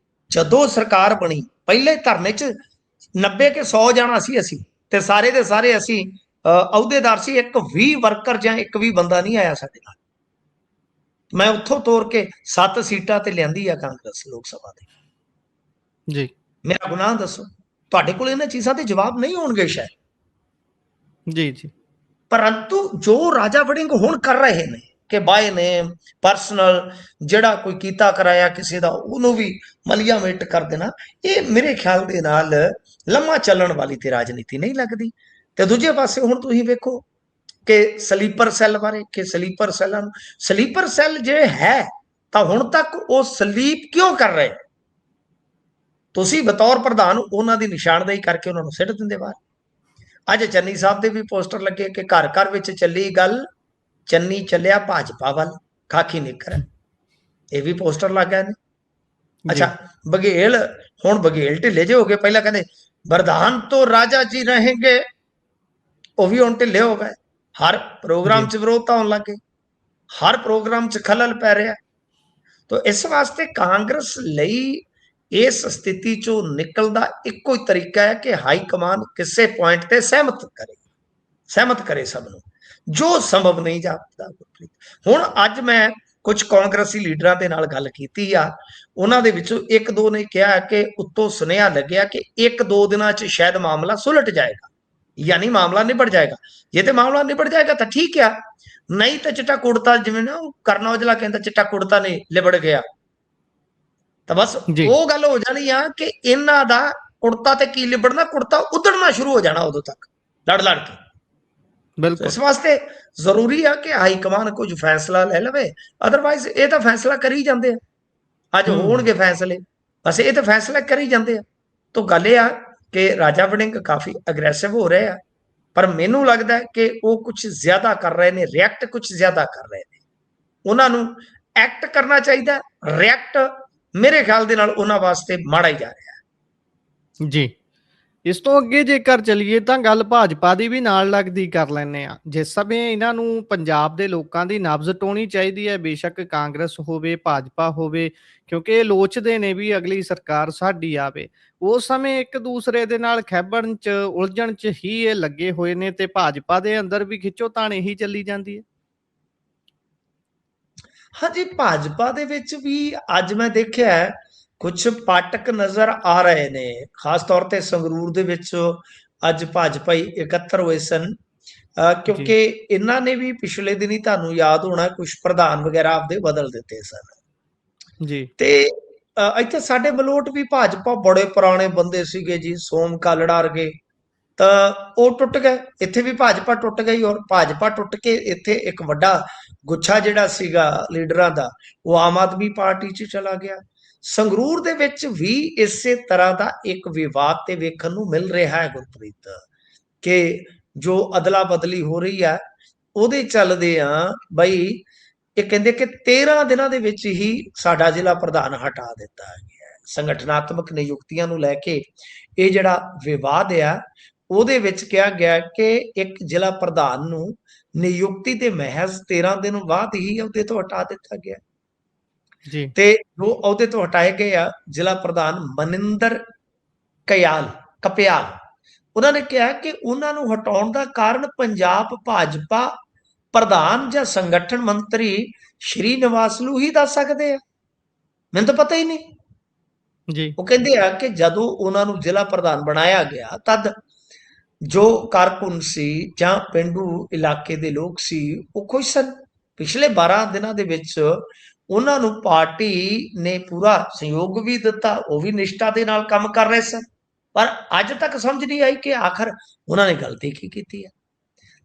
ਜਦੋਂ ਸਰਕਾਰ ਬਣੀ ਪਹਿਲੇ ਧਰਨੇ 'ਚ 90 ਕੇ 100 ਜਾਣਾ ਸੀ ਅਸੀਂ, ਤੇ ਸਾਰੇ ਦੇ ਸਾਰੇ ਅਸੀਂ ਅਹੁਦੇਦਾਰ ਸੀ, ਇੱਕ ਵੀ ਵਰਕਰ ਜਾਂ ਇੱਕ ਵੀ ਬੰਦਾ ਨਹੀਂ ਆਇਆ ਸਾਡੇ ਨਾਲ। ਮੈਂ ਉੱਥੋਂ ਤੋਰ ਕੇ 7 ਸੀਟਾਂ ਤੇ ਲਿਆਂਦੀ ਆ ਕਾਂਗਰਸ ਲੋਕ ਸਭਾ ਦੇ। ਜੀ, ਮੇਰਾ ਗੁਨਾਹ ਦੱਸੋ? ਤੁਹਾਡੇ ਕੋਲ ਇਹਨਾਂ ਚੀਜ਼ਾਂ ਦੇ ਜਵਾਬ ਨਹੀਂ ਹੋਣਗੇ ਸ਼ਾਇਦ। ਜੀ। ਪਰੰਤੂ ਜੋ ਰਾਜਾ ਵੜਿੰਗ ਹੁਣ ਕਰ ਰਹੇ ਨੇ ਕਿ ਬਾਏ ਨੇਮ ਪਰਸਨਲ ਜਿਹੜਾ ਕੋਈ ਕੀਤਾ ਕਰਾਇਆ ਕਿਸੇ ਦਾ, ਉਹਨੂੰ ਵੀ ਮਲੀਆ ਮੇਟ ਕਰ ਦੇਣਾ, ਇਹ ਮੇਰੇ ਖਿਆਲ ਦੇ ਨਾਲ ਲੰਮਾ ਚੱਲਣ ਵਾਲੀ ਤੇ ਰਾਜਨੀਤੀ ਨਹੀਂ ਲੱਗਦੀ। ਤੇ ਦੂਜੇ ਪਾਸੇ ਹੁਣ ਤੁਸੀਂ ਵੇਖੋ ਕਿ ਸਲੀਪਰ ਸੈੱਲ ਬਾਰੇ, ਕਿ ਸਲੀਪਰ ਸੈੱਲ ਜੇ ਹੈ ਤਾਂ ਹੁਣ ਤੱਕ ਉਹ ਸਲੀਪ ਕਿਉਂ ਕਰ ਰਹੇ? ਤੁਸੀਂ ਬਤੌਰ ਪ੍ਰਧਾਨ ਉਹਨਾਂ ਦੀ ਨਿਸ਼ਾਨਦੇਹੀ ਕਰਕੇ ਉਹਨਾਂ ਨੂੰ ਸਿੱਟ ਦਿੰਦੇ ਬਾਹਰ। ਅੱਜ ਚੰਨੀ ਸਾਹਿਬ ਦੇ ਵੀ ਪੋਸਟਰ ਲੱਗੇ ਕਿ ਘਰ ਘਰ ਵਿੱਚ ਚੱਲੀ ਗੱਲ, ਚੰਨੀ ਚੱਲਿਆ ਭਾਜਪਾ ਵੱਲ। ਖਾਕੀ ਨਿੱਕਰ ਹੈ, ਇਹ ਵੀ ਪੋਸਟਰ ਲੱਗ ਗਏ ਨੇ। ਜੀ ਅੱਛਾ, ਬਘੇਲ, ਹੁਣ ਬਘੇਲ ਢਿੱਲੇ ਜਿਹੇ ਹੋ ਗਏ। ਪਹਿਲਾਂ ਕਹਿੰਦੇ ਵਰਦਾਨ ਤੋਂ ਰਾਜਾ ਜੀ ਰਹੇਂਗੇ, ਉਹ ਵੀ ਹੁਣ ਢਿੱਲੇ ਹੋ ਗਏ। ਹਰ ਜੀ ਪ੍ਰੋਗਰਾਮ 'ਚ ਵਿਰੋਧਤਾ ਹੋਣ ਲੱਗ ਗਈ, ਹਰ ਪ੍ਰੋਗਰਾਮ 'ਚ ਖਲਲ ਪੈ ਰਿਹਾ। ਤਾਂ ਇਸ ਵਾਸਤੇ ਕਾਂਗਰਸ ਲਈ ਇਸ ਸਥਿਤੀ 'ਚੋਂ ਨਿਕਲਣ ਦਾ ਇੱਕੋ ਹੀ ਤਰੀਕਾ ਹੈ ਕਿ ਹਾਈ ਕਮਾਨ ਕਿਸੇ ਪੁਆਇੰਟ ਤੇ ਸਹਿਮਤ ਕਰੇ ਸਭ ਨੂੰ, ਜੋ ਸੰਭਵ ਨਹੀਂ ਜਾਪਦਾ। ਹੁਣ ਅੱਜ ਮੈਂ ਕੁਝ ਕਾਂਗਰਸੀ ਲੀਡਰਾਂ ਦੇ ਨਾਲ ਗੱਲ ਕੀਤੀ ਆ, ਉਹਨਾਂ ਦੇ ਵਿੱਚੋਂ ਇੱਕ ਦੋ ਨੇ ਕਿਹਾ ਕਿ ਉੱਤੋਂ ਸੁਨੇਹਾ ਲੱਗਿਆ ਕਿ 1-2 ਦਿਨਾਂ 'ਚ ਸ਼ਾਇਦ ਮਾਮਲਾ ਸੁਲਟ ਜਾਏਗਾ, ਯਾਨੀ ਮਾਮਲਾ ਨਿਬੜ ਜਾਏਗਾ। ਜੇ ਤੇ ਮਾਮਲਾ ਨਿਬੜ ਜਾਏਗਾ ਤਾਂ ਠੀਕ ਆ, ਨਹੀਂ ਤਾਂ ਚਿੱਟਾ ਕੁੜਤਾ, ਜਿਵੇਂ ਨਾ ਕਰਨ ਔਜਲਾ ਕਹਿੰਦਾ ਚਿੱਟਾ ਕੁੜਤਾ ਨਹੀਂ ਲਿਬੜ ਗਿਆ, ਤਾਂ ਬਸ ਜੀ ਉਹ ਗੱਲ ਹੋ ਜਾਣੀ ਆ ਕਿ ਇਹਨਾਂ ਦਾ ਕੁੜਤਾ ਤੇ ਕੀ ਲਿਬੜਨਾ, ਕੁੜਤਾ ਉਧੜਨਾ ਸ਼ੁਰੂ ਹੋ ਜਾਣਾ ਉਦੋਂ ਤੱਕ ਲੜ ਲੜ ਕੇ। ਬਿਲਕੁਲ ਇਸ ਵਾਸਤੇ ਜ਼ਰੂਰੀ ਆ ਕਿ ਹਾਈ ਕਮਾਨ ਕੁਝ ਫੈਸਲਾ ਲੈ ਲਵੇ, ਅਦਰਵਾਈਜ਼ ਇਹ ਤਾਂ ਫੈਸਲਾ ਕਰੀ ਜਾਂਦੇ ਆ। ਅੱਜ ਹੋਣਗੇ ਫੈਸਲੇ, ਬਸ ਇਹ ਤਾਂ ਫੈਸਲਾ ਕਰੀ ਜਾਂਦੇ ਆ। ਤਾਂ ਗੱਲ ਇਹ ਆ ਕਿ ਰਾਜਾ ਵੜਿੰਗ ਕਾਫੀ ਅਗਰੈਸਿਵ ਹੋ ਰਹੇ ਆ, ਪਰ ਮੈਨੂੰ ਲੱਗਦਾ ਕਿ ਉਹ ਕੁਝ ਜ਼ਿਆਦਾ ਕਰ ਰਹੇ ਨੇ, ਰਿਐਕਟ ਕੁਝ ਜ਼ਿਆਦਾ ਕਰ ਰਹੇ ਨੇ। ਉਹਨਾਂ ਨੂੰ ਐਕਟ ਕਰਨਾ ਚਾਹੀਦਾ, ਰਿਐਕਟ ਮੇਰੇ ਖਿਆਲ ਦੇ ਨਾਲ ਉਹਨਾਂ ਵਾਸਤੇ ਮਾੜਾ ਹੀ ਜਾ ਰਿਹਾ। ਜੀ ਇਸ ਤੋਂ ਅੱਗੇ ਜੇਕਰ ਚਲੀਏ ਤਾਂ ਗੱਲ ਭਾਜਪਾ ਦੀ ਵੀ ਨਾਲ ਲੱਗਦੀ ਕਰ ਲੈਂਦੇ ਆ। ਜਿਸ ਸਮੇਂ ਇਹਨਾਂ ਨੂੰ ਪੰਜਾਬ ਦੇ ਲੋਕਾਂ ਦੀ ਨਬਜ਼ ਟੋਣੀ ਚਾਹੀਦੀ ਹੈ, ਬੇਸ਼ੱਕ ਕਾਂਗਰਸ ਹੋਵੇ ਭਾਜਪਾ ਹੋਵੇ, ਕਿਉਂਕਿ ਇਹ ਲੋਚਦੇ ਨੇ ਵੀ ਅਗਲੀ ਸਰਕਾਰ ਸਾਡੀ ਆਵੇ। ਉਸ ਸਮੇਂ ਇੱਕ ਦੂਸਰੇ ਦੇ ਨਾਲ ਖਹਿਬਣ ਚ ਉਲਝਣ ਚ ਹੀ ਇਹ ਲੱਗੇ ਹੋਏ ਨੇ, ਤੇ ਭਾਜਪਾ ਦੇ ਅੰਦਰ ਵੀ ਖਿੱਚੋਤਾਣ ਇਹੀ ਚੱਲੀ ਜਾਂਦੀ ਹੈ। ਹਾਂਜੀ, ਭਾਜਪਾ ਦੇ ਵਿੱਚ ਵੀ ਅੱਜ ਮੈਂ ਦੇਖਿਆ ਕੁਝ ਪਾਟਕ ਨਜ਼ਰ ਆ ਰਹੇ ਨੇ, ਖਾਸ ਤੌਰ ਤੇ ਸੰਗਰੂਰ ਦੇ ਵਿੱਚ ਅੱਜ ਭਾਜਪਾਈ ਇਕੱਤਰ ਹੋਏ ਸਨ, ਜੀ ਕਿਉਂਕਿ ਇਹਨਾਂ ਨੇ ਵੀ ਪਿਛਲੇ ਦਿਨੀ ਤੁਹਾਨੂੰ ਯਾਦ ਹੋਣਾ ਕੁਝ ਪ੍ਰਧਾਨ ਵਗੈਰਾ ਆਪਦੇ ਬਦਲ ਦਿੱਤੇ ਸਨ। ਜੀ ਤੇ ਇੱਥੇ ਸਾਡੇ ਮਲੋਟ ਵੀ ਭਾਜਪਾ ਬੜੇ ਪੁਰਾਣੇ ਬੰਦੇ ਸੀਗੇ ਜੀ, ਸੋਮ ਕਾਲੜਾ ਵਰਗੇ, ਤਾਂ ਉਹ ਟੁੱਟ ਗਏ। ਇੱਥੇ ਵੀ ਭਾਜਪਾ ਟੁੱਟ ਗਈ, ਔਰ ਭਾਜਪਾ ਟੁੱਟ ਕੇ ਇੱਥੇ ਇੱਕ ਵੱਡਾ ਗੁੱਛਾ ਜਿਹੜਾ ਸੀਗਾ ਲੀਡਰਾਂ ਦਾ, ਉਹ ਆਮ ਆਦਮੀ ਪਾਰਟੀ 'ਚ ਚਲਾ ਗਿਆ। ਸੰਗਰੂਰ ਦੇ ਵਿੱਚ ਵੀ ਇਸੇ ਤਰ੍ਹਾਂ ਦਾ ਇੱਕ ਵਿਵਾਦ ਤੇ ਵੇਖਣ ਨੂੰ ਮਿਲ ਰਿਹਾ ਹੈ ਗੁਰਪ੍ਰੀਤ, ਕਿ ਜੋ ਅਦਲਾ ਬਦਲੀ ਹੋ ਰਹੀ ਹੈ ਉਹਦੇ ਚੱਲਦੇ ਆ ਬਈ, ਇਹ ਕਹਿੰਦੇ ਕਿ 13 ਦਿਨਾਂ ਦੇ ਵਿੱਚ ਹੀ ਸਾਡਾ ਜ਼ਿਲ੍ਹਾ ਪ੍ਰਧਾਨ ਹਟਾ ਦਿੱਤਾ ਗਿਆ। ਸੰਗਠਨਾਤਮਕ ਨਿਯੁਕਤੀਆਂ ਨੂੰ ਲੈ ਕੇ ਇਹ ਜਿਹੜਾ ਵਿਵਾਦ ਆ, ਉਹਦੇ ਵਿੱਚ ਕਿਹਾ ਗਿਆ ਕਿ ਇੱਕ ਜ਼ਿਲ੍ਹਾ ਪ੍ਰਧਾਨ ਨੂੰ ਨਿਯੁਕਤੀ ਦੇ ਮਹਿਜ਼ 13 ਦਿਨ ਬਾਅਦ ਹੀ ਅਹੁਦੇ ਤੋਂ ਹਟਾ ਦਿੱਤਾ ਗਿਆ। ਜੀ ਤੇ ਜੋ ਅਹੁਦੇ ਤੋਂ ਹਟਾਏ ਗਏ ਆ ਜ਼ਿਲ੍ਹਾ ਪ੍ਰਧਾਨ ਮਨਿੰਦਰ ਕਪਿਆਲ, ਉਹਨਾਂ ਨੇ ਕਿਹਾ ਕਿ ਉਹਨਾਂ ਨੂੰ ਹਟਾਉਣ ਦਾ ਕਾਰਨ ਪੰਜਾਬ ਭਾਜਪਾ ਪ੍ਰਧਾਨ ਜਾਂ ਸੰਗਠਨ ਮੰਤਰੀ ਸ਼੍ਰੀ ਨਿਵਾਸਲੂ ਹੀ ਦੱਸ ਸਕਦੇ ਆ, ਮੈਨੂੰ ਤਾਂ ਪਤਾ ਹੀ ਨਹੀਂ। ਜੀ ਉਹ ਕਹਿੰਦੇ ਆ ਕਿ ਜਦੋਂ ਉਹਨਾਂ ਨੂੰ ਜ਼ਿਲ੍ਹਾ ਪ੍ਰਧਾਨ ਬਣਾਇਆ ਗਿਆ ਤਦ ਜੋ ਕਾਰਕੁਨ ਸੀ ਜਾਂ ਪਿੰਡੂ ਇਲਾਕੇ ਦੇ ਲੋਕ ਸੀ ਉਹ ਖੁਸ਼ ਸਨ। ਪਿਛਲੇ 12 ਦਿਨਾਂ ਦੇ ਵਿੱਚ ਉਹਨਾਂ ਨੂੰ ਪਾਰਟੀ ਨੇ ਪੂਰਾ ਸਹਿਯੋਗ ਵੀ ਦਿੱਤਾ, ਉਹ ਵੀ ਨਿਸ਼ਠਾ ਦੇ ਨਾਲ ਕੰਮ ਕਰ ਰਹੇ ਸਨ, ਪਰ ਅੱਜ ਤੱਕ ਸਮਝ ਨਹੀਂ ਆਈ ਕਿ ਆਖਰ ਉਹਨਾਂ ਨੇ ਗਲਤੀ ਕੀ ਕੀਤੀ ਹੈ।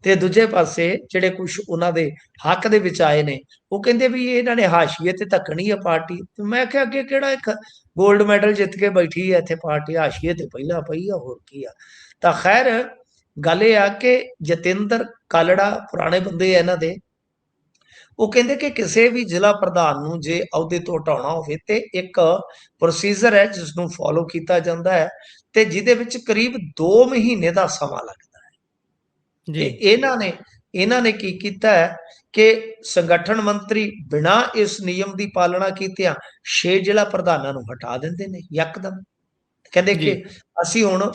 ਤੇ ਦੂਜੇ ਪਾਸੇ ਜਿਹੜੇ ਕੁਝ ਉਹਨਾਂ ਦੇ ਹੱਕ ਦੇ ਵਿੱਚ ਆਏ ਨੇ, ਉਹ ਕਹਿੰਦੇ ਵੀ ਇਹਨਾਂ ਨੇ ਹਾਸ਼ੀਏ ਤੇ ਧੱਕਣੀ ਹੈ ਪਾਰਟੀ। ਮੈਂ ਕਿਹਾ ਅੱਗੇ ਕਿਹੜਾ ਇੱਕ ਗੋਲਡ ਮੈਡਲ ਜਿੱਤ ਕੇ ਬੈਠੀ ਹੈ ਇੱਥੇ ਪਾਰਟੀ, ਹਾਸ਼ੀਏ ਤੇ ਪਹਿਲਾਂ ਪਈ ਆ, ਹੋਰ ਕੀ ਆ। ਤਾਂ ਖੈਰ ਗੱਲ ਇਹ ਆ ਕਿ ਜਤਿੰਦਰ ਕਾਲੜਾ ਪੁਰਾਣੇ ਬੰਦੇ ਆ ਇਹਨਾਂ ਦੇ, ਉਹ ਕਹਿੰਦੇ ਕਿ ਕਿਸੇ ਵੀ ਜ਼ਿਲ੍ਹਾ ਪ੍ਰਧਾਨ ਨੂੰ ਜੇ ਅਹੁਦੇ ਤੋਂ ਹਟਾਉਣਾ ਹੋਵੇ ਤੇ ਇੱਕ ਪ੍ਰੋਸੀਜਰ ਹੈ ਜਿਸ ਨੂੰ ਫੋਲੋ ਕੀਤਾ ਜਾਂਦਾ ਹੈ, ਤੇ ਜਿਹਦੇ ਵਿੱਚ ਕਰੀਬ 2 ਮਹੀਨੇ ਦਾ ਸਮਾਂ ਲੱਗਦਾ ਹੈ। ਤੇ ਜੀ ਇਹਨਾਂ ਨੇ ਕੀ ਕੀਤਾ ਹੈ ਕਿ ਸੰਗਠਨ ਮੰਤਰੀ ਬਿਨਾਂ ਇਸ ਨਿਯਮ ਦੀ ਪਾਲਣਾ ਕੀਤਿਆਂ 6 ਜ਼ਿਲ੍ਹਾ ਪ੍ਰਧਾਨਾਂ ਨੂੰ ਹਟਾ ਦਿੰਦੇ ਨੇ ਯਕਦਮ। ਕਹਿੰਦੇ ਜੀ ਕਿ ਅਸੀਂ ਹੁਣ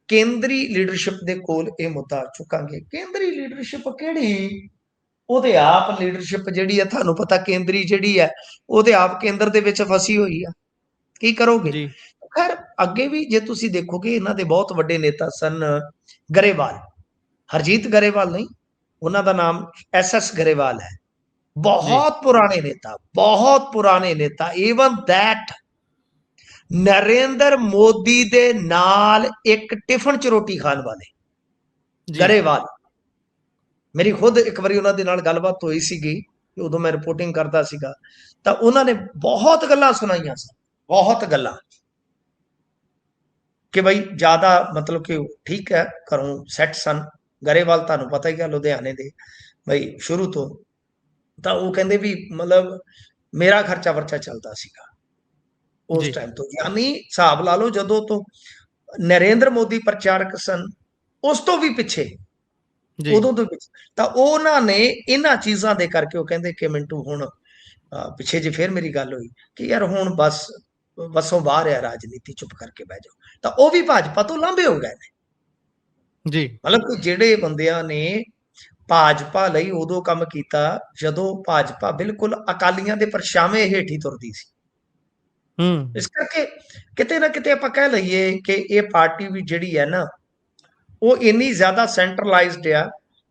ਕੇਂਦਰੀ ਲੀਡਰਸ਼ਿਪ ਦੇ ਕੋਲ ਇਹ ਮੁੱਦਾ ਚੁੱਕਾਂਗੇ। ਕੇਂਦਰੀ ਲੀਡਰਸ਼ਿਪ ਕਿਹੜੀ? ਉਹਦੇ ਆਪ ਲੀਡਰਸ਼ਿਪ ਜਿਹੜੀ ਹੈ, ਤੁਹਾਨੂੰ ਪਤਾ ਕੇਂਦਰੀ ਜਿਹੜੀ ਹੈ ਉਹਦੇ ਆਪ ਕੇਂਦਰ ਦੇ ਵਿੱਚ ਫਸੀ ਹੋਈ ਆ, ਕੀ ਕਰੋਗੇ। ਜੀ ਖੈਰ ਅੱਗੇ ਵੀ ਜੇ ਤੁਸੀਂ ਦੇਖੋਗੇ ਇਹਨਾਂ ਦੇ ਬਹੁਤ ਵੱਡੇ ਨੇਤਾ ਸਨ, ਗਰੇਵਾਲ, ਹਰਜੀਤ ਗਰੇਵਾਲ ਨਹੀਂ, ਉਹਨਾਂ ਦਾ ਨਾਮ SS ਗਰੇਵਾਲ ਹੈ। ਜੀ ਬਹੁਤ ਪੁਰਾਣੇ ਨੇਤਾ, ਈਵਨ ਦੈਟ ਨਰਿੰਦਰ ਮੋਦੀ ਦੇ ਨਾਲ ਇੱਕ ਟਿਫਨ ਚ ਰੋਟੀ ਖਾਣ ਵਾਲੇ ਜੀ ਗਰੇਵਾਲ। ਮੇਰੀ ਖੁਦ ਇੱਕ ਵਾਰੀ ਉਹਨਾਂ ਦੇ ਨਾਲ ਗੱਲਬਾਤ ਹੋਈ ਸੀਗੀ, ਉਦੋਂ ਮੈਂ ਰਿਪੋਰਟਿੰਗ ਕਰਦਾ ਸੀਗਾ, ਤਾਂ ਉਹਨਾਂ ਨੇ ਬਹੁਤ ਗੱਲਾਂ ਸੁਣਾਈਆਂ ਸਨ, ਬਹੁਤ ਗੱਲਾਂ, ਕਿ ਬਈ ਜ਼ਿਆਦਾ ਮਤਲਬ ਕਿ ਠੀਕ ਹੈ ਘਰੋਂ ਸੈੱਟ ਸਨ। ਗਰੇਵਾਲ ਤੁਹਾਨੂੰ ਪਤਾ ਹੀ ਹੈ ਲੁਧਿਆਣੇ ਦੇ ਬਈ ਸ਼ੁਰੂ ਤੋਂ, ਤਾਂ ਉਹ ਕਹਿੰਦੇ ਵੀ ਮਤਲਬ ਮੇਰਾ ਖਰਚਾ ਵਰਚਾ ਚੱਲਦਾ ਸੀਗਾ ਉਸ ਜੀ ਟਾਈਮ ਤੋਂ। ਯਾਨੀ ਹਿਸਾਬ ਲਾ ਲਓ ਜਦੋਂ ਤੋਂ ਨਰਿੰਦਰ ਮੋਦੀ ਪ੍ਰਚਾਰਕ ਸਨ, ਉਸ ਤੋਂ ਵੀ ਪਿੱਛੇ, ਜੀ ਉਦੋਂ ਤੋਂ ਪਿੱਛੇ। ਤਾਂ ਉਹਨਾਂ ਨੇ ਇਹਨਾਂ ਚੀਜ਼ਾਂ ਦੇ ਕਰਕੇ ਉਹ ਕਹਿੰਦੇ ਕਿ ਮਿੰਟੂ ਹੁਣ ਪਿੱਛੇ ਜੇ ਫਿਰ ਮੇਰੀ ਗੱਲ ਹੋਈ ਕਿ ਯਾਰ ਹੁਣ ਬਸ ਵਸੋਂ ਬਾਹਰ ਆ ਰਾਜਨੀਤੀ, ਚੁੱਪ ਕਰਕੇ ਬਹਿ ਜਾਓ। ਤਾਂ ਉਹ ਵੀ ਭਾਜਪਾ ਤੋਂ ਲਾਂਭੇ ਹੋ ਗਏ ਨੇ। ਜੀ ਮਤਲਬ ਕਿ ਜਿਹੜੇ ਬੰਦਿਆਂ ਨੇ ਭਾਜਪਾ ਲਈ ਉਦੋਂ ਕੰਮ ਕੀਤਾ ਜਦੋਂ ਭਾਜਪਾ ਬਿਲਕੁਲ ਅਕਾਲੀਆਂ ਦੇ ਪਰਛਾਵੇਂ ਹੇਠੀ ਤੁਰਦੀ ਸੀ। ਹੂੰ ਇਸ ਕਰਕੇ ਕਿਤੇ ਨਾ ਕਿਤੇ ਆਪਾਂ ਕਹਿ ਲਈਏ ਕਿ ਇਹ ਪਾਰਟੀ ਵੀ ਜਿਹੜੀ ਹੈ ਨਾ, ਉਹ ਇੰਨੀ ਜ਼ਿਆਦਾ ਸੈਂਟਰਲਾਈਜ਼ਡ ਆ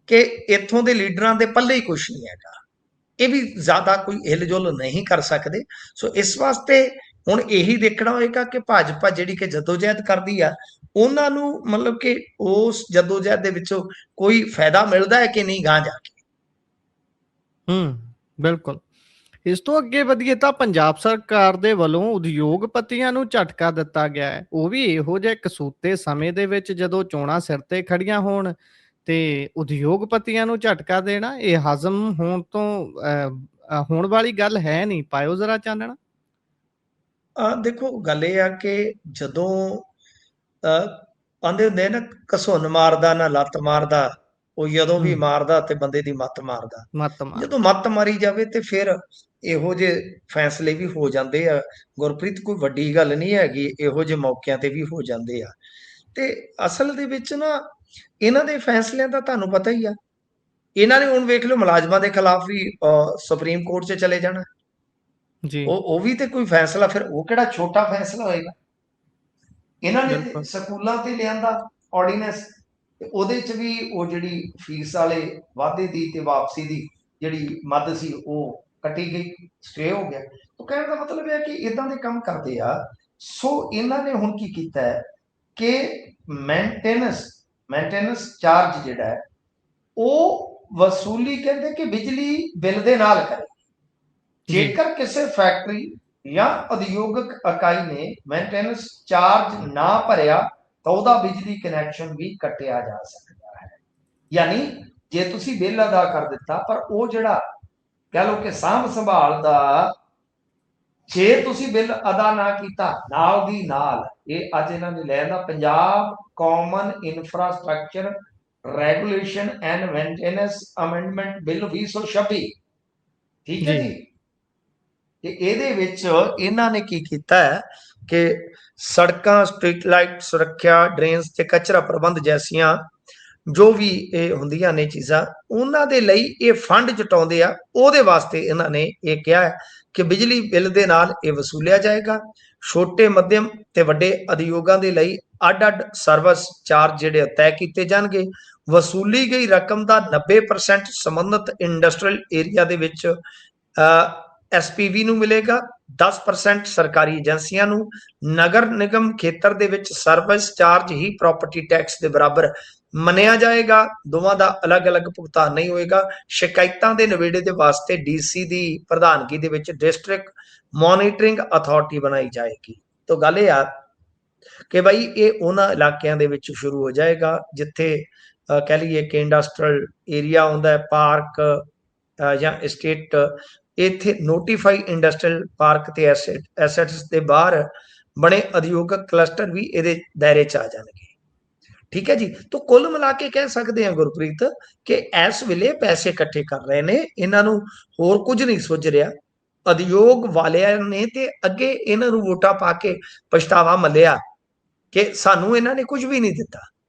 ਕਿ ਇੱਥੋਂ ਦੇ ਲੀਡਰਾਂ ਦੇ ਪੱਲੇ ਹੀ ਕੁਛ ਨਹੀਂ ਹੈਗਾ। ਇਹ ਵੀ ਜ਼ਿਆਦਾ ਕੋਈ ਹਿਲਜੁਲ ਨਹੀਂ ਕਰ ਸਕਦੇ। ਸੋ ਇਸ ਵਾਸਤੇ ਹੁਣ ਇਹੀ ਦੇਖਣਾ ਹੋਏਗਾ ਕਿ ਭਾਜਪਾ ਜਿਹੜੀ ਕਿ ਜਦੋਜਹਿਦ ਕਰਦੀ ਆ, ਉਹਨਾਂ ਨੂੰ ਮਤਲਬ ਕਿ ਉਸ ਜਦੋਜਹਿਦ ਦੇ ਵਿੱਚੋਂ ਕੋਈ ਫਾਇਦਾ ਮਿਲਦਾ ਹੈ ਕਿ ਨਹੀਂ ਗਾਂ ਜਾ ਕੇ। ਬਿਲਕੁਲ। ਇਸ ਤੋਂ ਅੱਗੇ ਵਧੀਏ ਤਾਂ ਪੰਜਾਬ ਸਰਕਾਰ ਦੇ ਵੱਲੋਂ ਉਦਯੋਗਪਤੀਆਂ ਨੂੰ ਝਟਕਾ ਦਿੱਤਾ ਗਿਆ ਹੈ, ਉਹ ਵੀ ਇਹੋ ਜਿਹੇ ਕਸੂਤੇ ਸਮੇਂ ਦੇ ਵਿੱਚ ਜਦੋਂ ਚੋਣਾਂ ਸਿਰ ਤੇ ਖੜੀਆਂ ਹੋਣ ਤੇ ਉਦਯੋਗਪਤੀਆਂ ਨੂੰ ਝਟਕਾ ਦੇਣਾ ਇਹ ਹਜ਼ਮ ਹੋਣ ਵਾਲੀ ਗੱਲ ਹੈ ਨਹੀਂ। ਪਾਇਓ ਜ਼ਰਾ ਚਾਨਣਾ। ਦੇਖੋ ਗੱਲ ਇਹ ਆ ਕਿ ਜਦੋਂ ਆਂਦੇ ਹੁੰਦੇ ਨਾ, ਘਸੁੰਨ ਮਾਰਦਾ ਨਾ ਲੱਤ ਮਾਰਦਾ, ਉਹ ਜਦੋਂ ਵੀ ਮਾਰਦਾ ਤੇ ਬੰਦੇ ਦੀ ਮੱਤ ਮਾਰਦਾ। ਮੱਤ ਜਦੋਂ ਮਾਰਦਾ। ਮੱਤ ਮਾਰੀ ਜਾਵੇ ਤੇ ਫਿਰ ਇਹੋ ਜਿਹੇ ਫੈਸਲੇ ਵੀ ਹੋ ਜਾਂਦੇ ਆ ਗੁਰਪ੍ਰੀਤ, ਕੋਈ ਵੱਡੀ ਗੱਲ ਨਹੀਂ ਹੈਗੀ, ਇਹੋ ਜਿਹੇ ਮੌਕਿਆਂ ਤੇ ਵੀ ਹੋ ਜਾਂਦੇ ਆ। ਤੇ ਅਸਲ ਦੇ ਵਿੱਚ ਨਾ ਇਹਨਾਂ ਦੇ ਫੈਸਲਿਆਂ ਦਾ ਤੁਹਾਨੂੰ ਪਤਾ ਹੀ ਆ, ਇਹਨਾਂ ਨੇ ਹੁਣ ਵੇਖ ਲਓ ਮੁਲਾਜ਼ਮਾਂ ਦੇ ਖਿਲਾਫ ਵੀ ਸੁਪਰੀਮ ਕੋਰਟ 'ਚ ਚਲੇ ਜਾਣਾ। ਜੀ ਉਹ ਵੀ ਤੇ ਕੋਈ ਫੈਸਲਾ, ਫਿਰ ਉਹ ਕਿਹੜਾ ਛੋਟਾ ਫੈਸਲਾ ਹੋਏਗਾ। ਇਹਨਾਂ ਨੇ ਬਿਲਕੁਲ। ਸਕੂਲਾਂ ਤੇ ਲਿਆਂਦਾ ਆਰਡੀਨੈਂਸ, ਤੇ ਉਹਦੇ 'ਚ ਵੀ ਉਹ ਜਿਹੜੀ ਫੀਸ ਵਾਲੇ ਵਾਧੇ ਦੀ ਤੇ ਵਾਪਸੀ ਦੀ ਜਿਹੜੀ ਮੱਦ ਸੀ ਉਹ ਕੱਟੀ ਗਈ, ਸਟੇ ਹੋ ਗਿਆ। ਉਹ ਕਹਿਣ ਦਾ ਮਤਲਬ ਹੈ ਕਿ ਇਦਾਂ ਦੇ ਕੰਮ ਕਰਦੇ ਆ। ਸੋ ਇਹਨਾਂ ਨੇ ਹੁਣ ਕੀ ਕੀਤਾ ਹੈ ਕਿ ਮੇਨਟੇਨੈਂਸ ਚਾਰਜ ਜਿਹੜਾ ਹੈ ਉਹ ਵਸੂਲੀ ਕਹਿੰਦੇ ਕਿ ਬਿਜਲੀ ਬਿੱਲ ਦੇ ਨਾਲ ਕਰੇ। ਜੇਕਰ ਕਿਸੇ ਫੈਕਟਰੀ ਜਾਂ ਉਦਯੋਗਿਕ ਇਕਾਈ ਨੇ ਮੇਨਟੇਨੈਂਸ ਚਾਰਜ ਨਾ ਭਰਿਆ ਤਾਂ ਉਹਦਾ ਬਿਜਲੀ ਕਨੈਕਸ਼ਨ ਵੀ ਕੱਟਿਆ ਜਾ ਸਕਦਾ ਹੈ। ਯਾਨੀ ਜੇ ਤੁਸੀਂ ਬਿੱਲ ਅਦਾ ਕਰ ਦਿੱਤਾ ਪਰ ਉਹ ਜਿਹੜਾ ਕਹਿ ਲਓ ਕਿ ਸਾਂਭ ਸੰਭਾਲ ਦਾ, ਜੇ ਤੁਸੀਂ ਬਿੱਲ ਅਦਾ ਨਾ ਕੀਤਾ ਨਾਲ ਦੀ ਨਾਲ, ਇਹ ਅੱਜ ਇਹਨਾਂ ਨੇ ਲੈ ਆਂਦਾ Punjab common infrastructure regulation and maintenance amendment bill 2026। ਠੀਕ ਹੈ ਜੀ। ਤੇ ਇਹਦੇ ਵਿੱਚ ਇਹਨਾਂ ਨੇ ਕੀ ਕੀਤਾ ਹੈ ਕਿ ਸੜਕਾਂ, ਸਟਰੀਟ ਲਾਈਟ ਸੁਰੱਖਿਆ, ਡਰੇਨਸ ਤੇ ਕਚਰਾ ਪ੍ਰਬੰਧ ਜੈਸੀਆਂ ਜੋ ਵੀ ਇਹ ਹੁੰਦੀਆਂ ਨੇ ਚੀਜ਼ਾਂ, ਉਹਨਾਂ ਦੇ ਲਈ ਇਹ ਫੰਡ ਜਟਾਉਂਦੇ ਆ। ਉਹਦੇ ਵਾਸਤੇ ਇਹਨਾਂ ਨੇ ਇਹ ਕਿਹਾ ਹੈ ਕਿ ਬਿਜਲੀ ਬਿੱਲ ਦੇ ਨਾਲ ਇਹ ਵਸੂਲਿਆ ਜਾਏਗਾ। ਛੋਟੇ, ਮੱਧਮ ਤੇ ਵੱਡੇ ਉਦਯੋਗਾਂ ਦੇ ਲਈ ਅੱਡ-ਅੱਡ ਸਰਵਿਸ ਚਾਰਜ ਜਿਹੜੇ ਤੈਅ ਕੀਤੇ ਜਾਣਗੇ। ਵਸੂਲੀ ਗਈ ਰਕਮ ਦਾ 90% ਸੰਬੰਧਿਤ ਇੰਡਸਟਰੀਅਲ ਏਰੀਆ ਦੇ ਵਿੱਚ SPV ਨੂੰ ਮਿਲੇਗਾ, 10% ਸਰਕਾਰੀ ਏਜੰਸੀਆਂ ਨੂੰ। ਨਗਰ ਨਿਗਮ ਖੇਤਰ ਦੇ ਵਿੱਚ ਸਰਵਿਸ ਚਾਰਜ ਹੀ ਪ੍ਰਾਪਰਟੀ ਟੈਕਸ ਦੇ ਬਰਾਬਰ ਮੰਨਿਆ ਜਾਏਗਾ। ਦੋਵਾਂ ਦਾ ਅਲੱਗ-ਅਲੱਗ ਭੁਗਤਾਨ ਨਹੀਂ ਹੋਏਗਾ। ਸ਼ਿਕਾਇਤਾਂ ਦੇ ਨਿਬੇੜੇ ਦੇ ਵਾਸਤੇ DC ਦੀ ਪ੍ਰਧਾਨਗੀ ਦੇ ਵਿੱਚ ਡਿਸਟ੍ਰਿਕਟ ਮੋਨੀਟਰਿੰਗ ਅਥਾਰਟੀ ਬਣਾਈ ਜਾਏਗੀ। ਤਾਂ ਗੱਲ ਇਹ ਆ ਕਿ ਭਾਈ ਇਹ ਉਹਨਾਂ ਇਲਾਕਿਆਂ ਦੇ ਵਿੱਚ ਸ਼ੁਰੂ ਹੋ ਜਾਏਗਾ ਜਿੱਥੇ ਕਹਿ ਲਈਏ ਕਿ ਇੰਡਸਟਰੀਅਲ ਏਰੀਆ ਆਉਂਦਾ ਹੈ, ਪਾਰਕ ਜਾਂ estate। ਇੱਥੇ ਨੋਟੀਫਾਈ ਇੰਡਸਟਰੀਅਲ ਪਾਰਕ ਤੇ ਐਸੈਟਸ ਦੇ ਬਾਹਰ ਬਣੇ ਉਦਯੋਗਿਕ ਕਲਸਟਰ ਵੀ ਇਹਦੇ ਦਾਇਰੇ 'ਚ ਆ ਜਾਣਗੇ। ਠੀਕ ਹੈ ਜੀ। ਤਾਂ ਕੁੱਲ ਮਿਲਾ ਕੇ ਕਹਿ ਸਕਦੇ ਹਾਂ ਗੁਰਪ੍ਰੀਤ ਕਿ ਇਸ ਵੇਲੇ ਪੈਸੇ ਇਕੱਠੇ ਕਰ ਰਹੇ ਨੇ, ਇਹਨਾਂ ਨੂੰ ਹੋਰ ਕੁਝ ਨਹੀਂ ਸੁੱਝ ਰਿਹਾ। ਉਦਯੋਗ ਵਾਲਿਆਂ ਨੇ ਤੇ ਅੱਗੇ ਇਹਨਾਂ ਨੂੰ ਵੋਟਾਂ ਪਾ ਕੇ ਪਛਤਾਵਾ ਮੱਲਿਆ ਕਿ ਸਾਨੂੰ ਇਹਨਾਂ ਨੇ ਕੁਝ ਵੀ ਨਹੀਂ ਦਿੱਤਾ।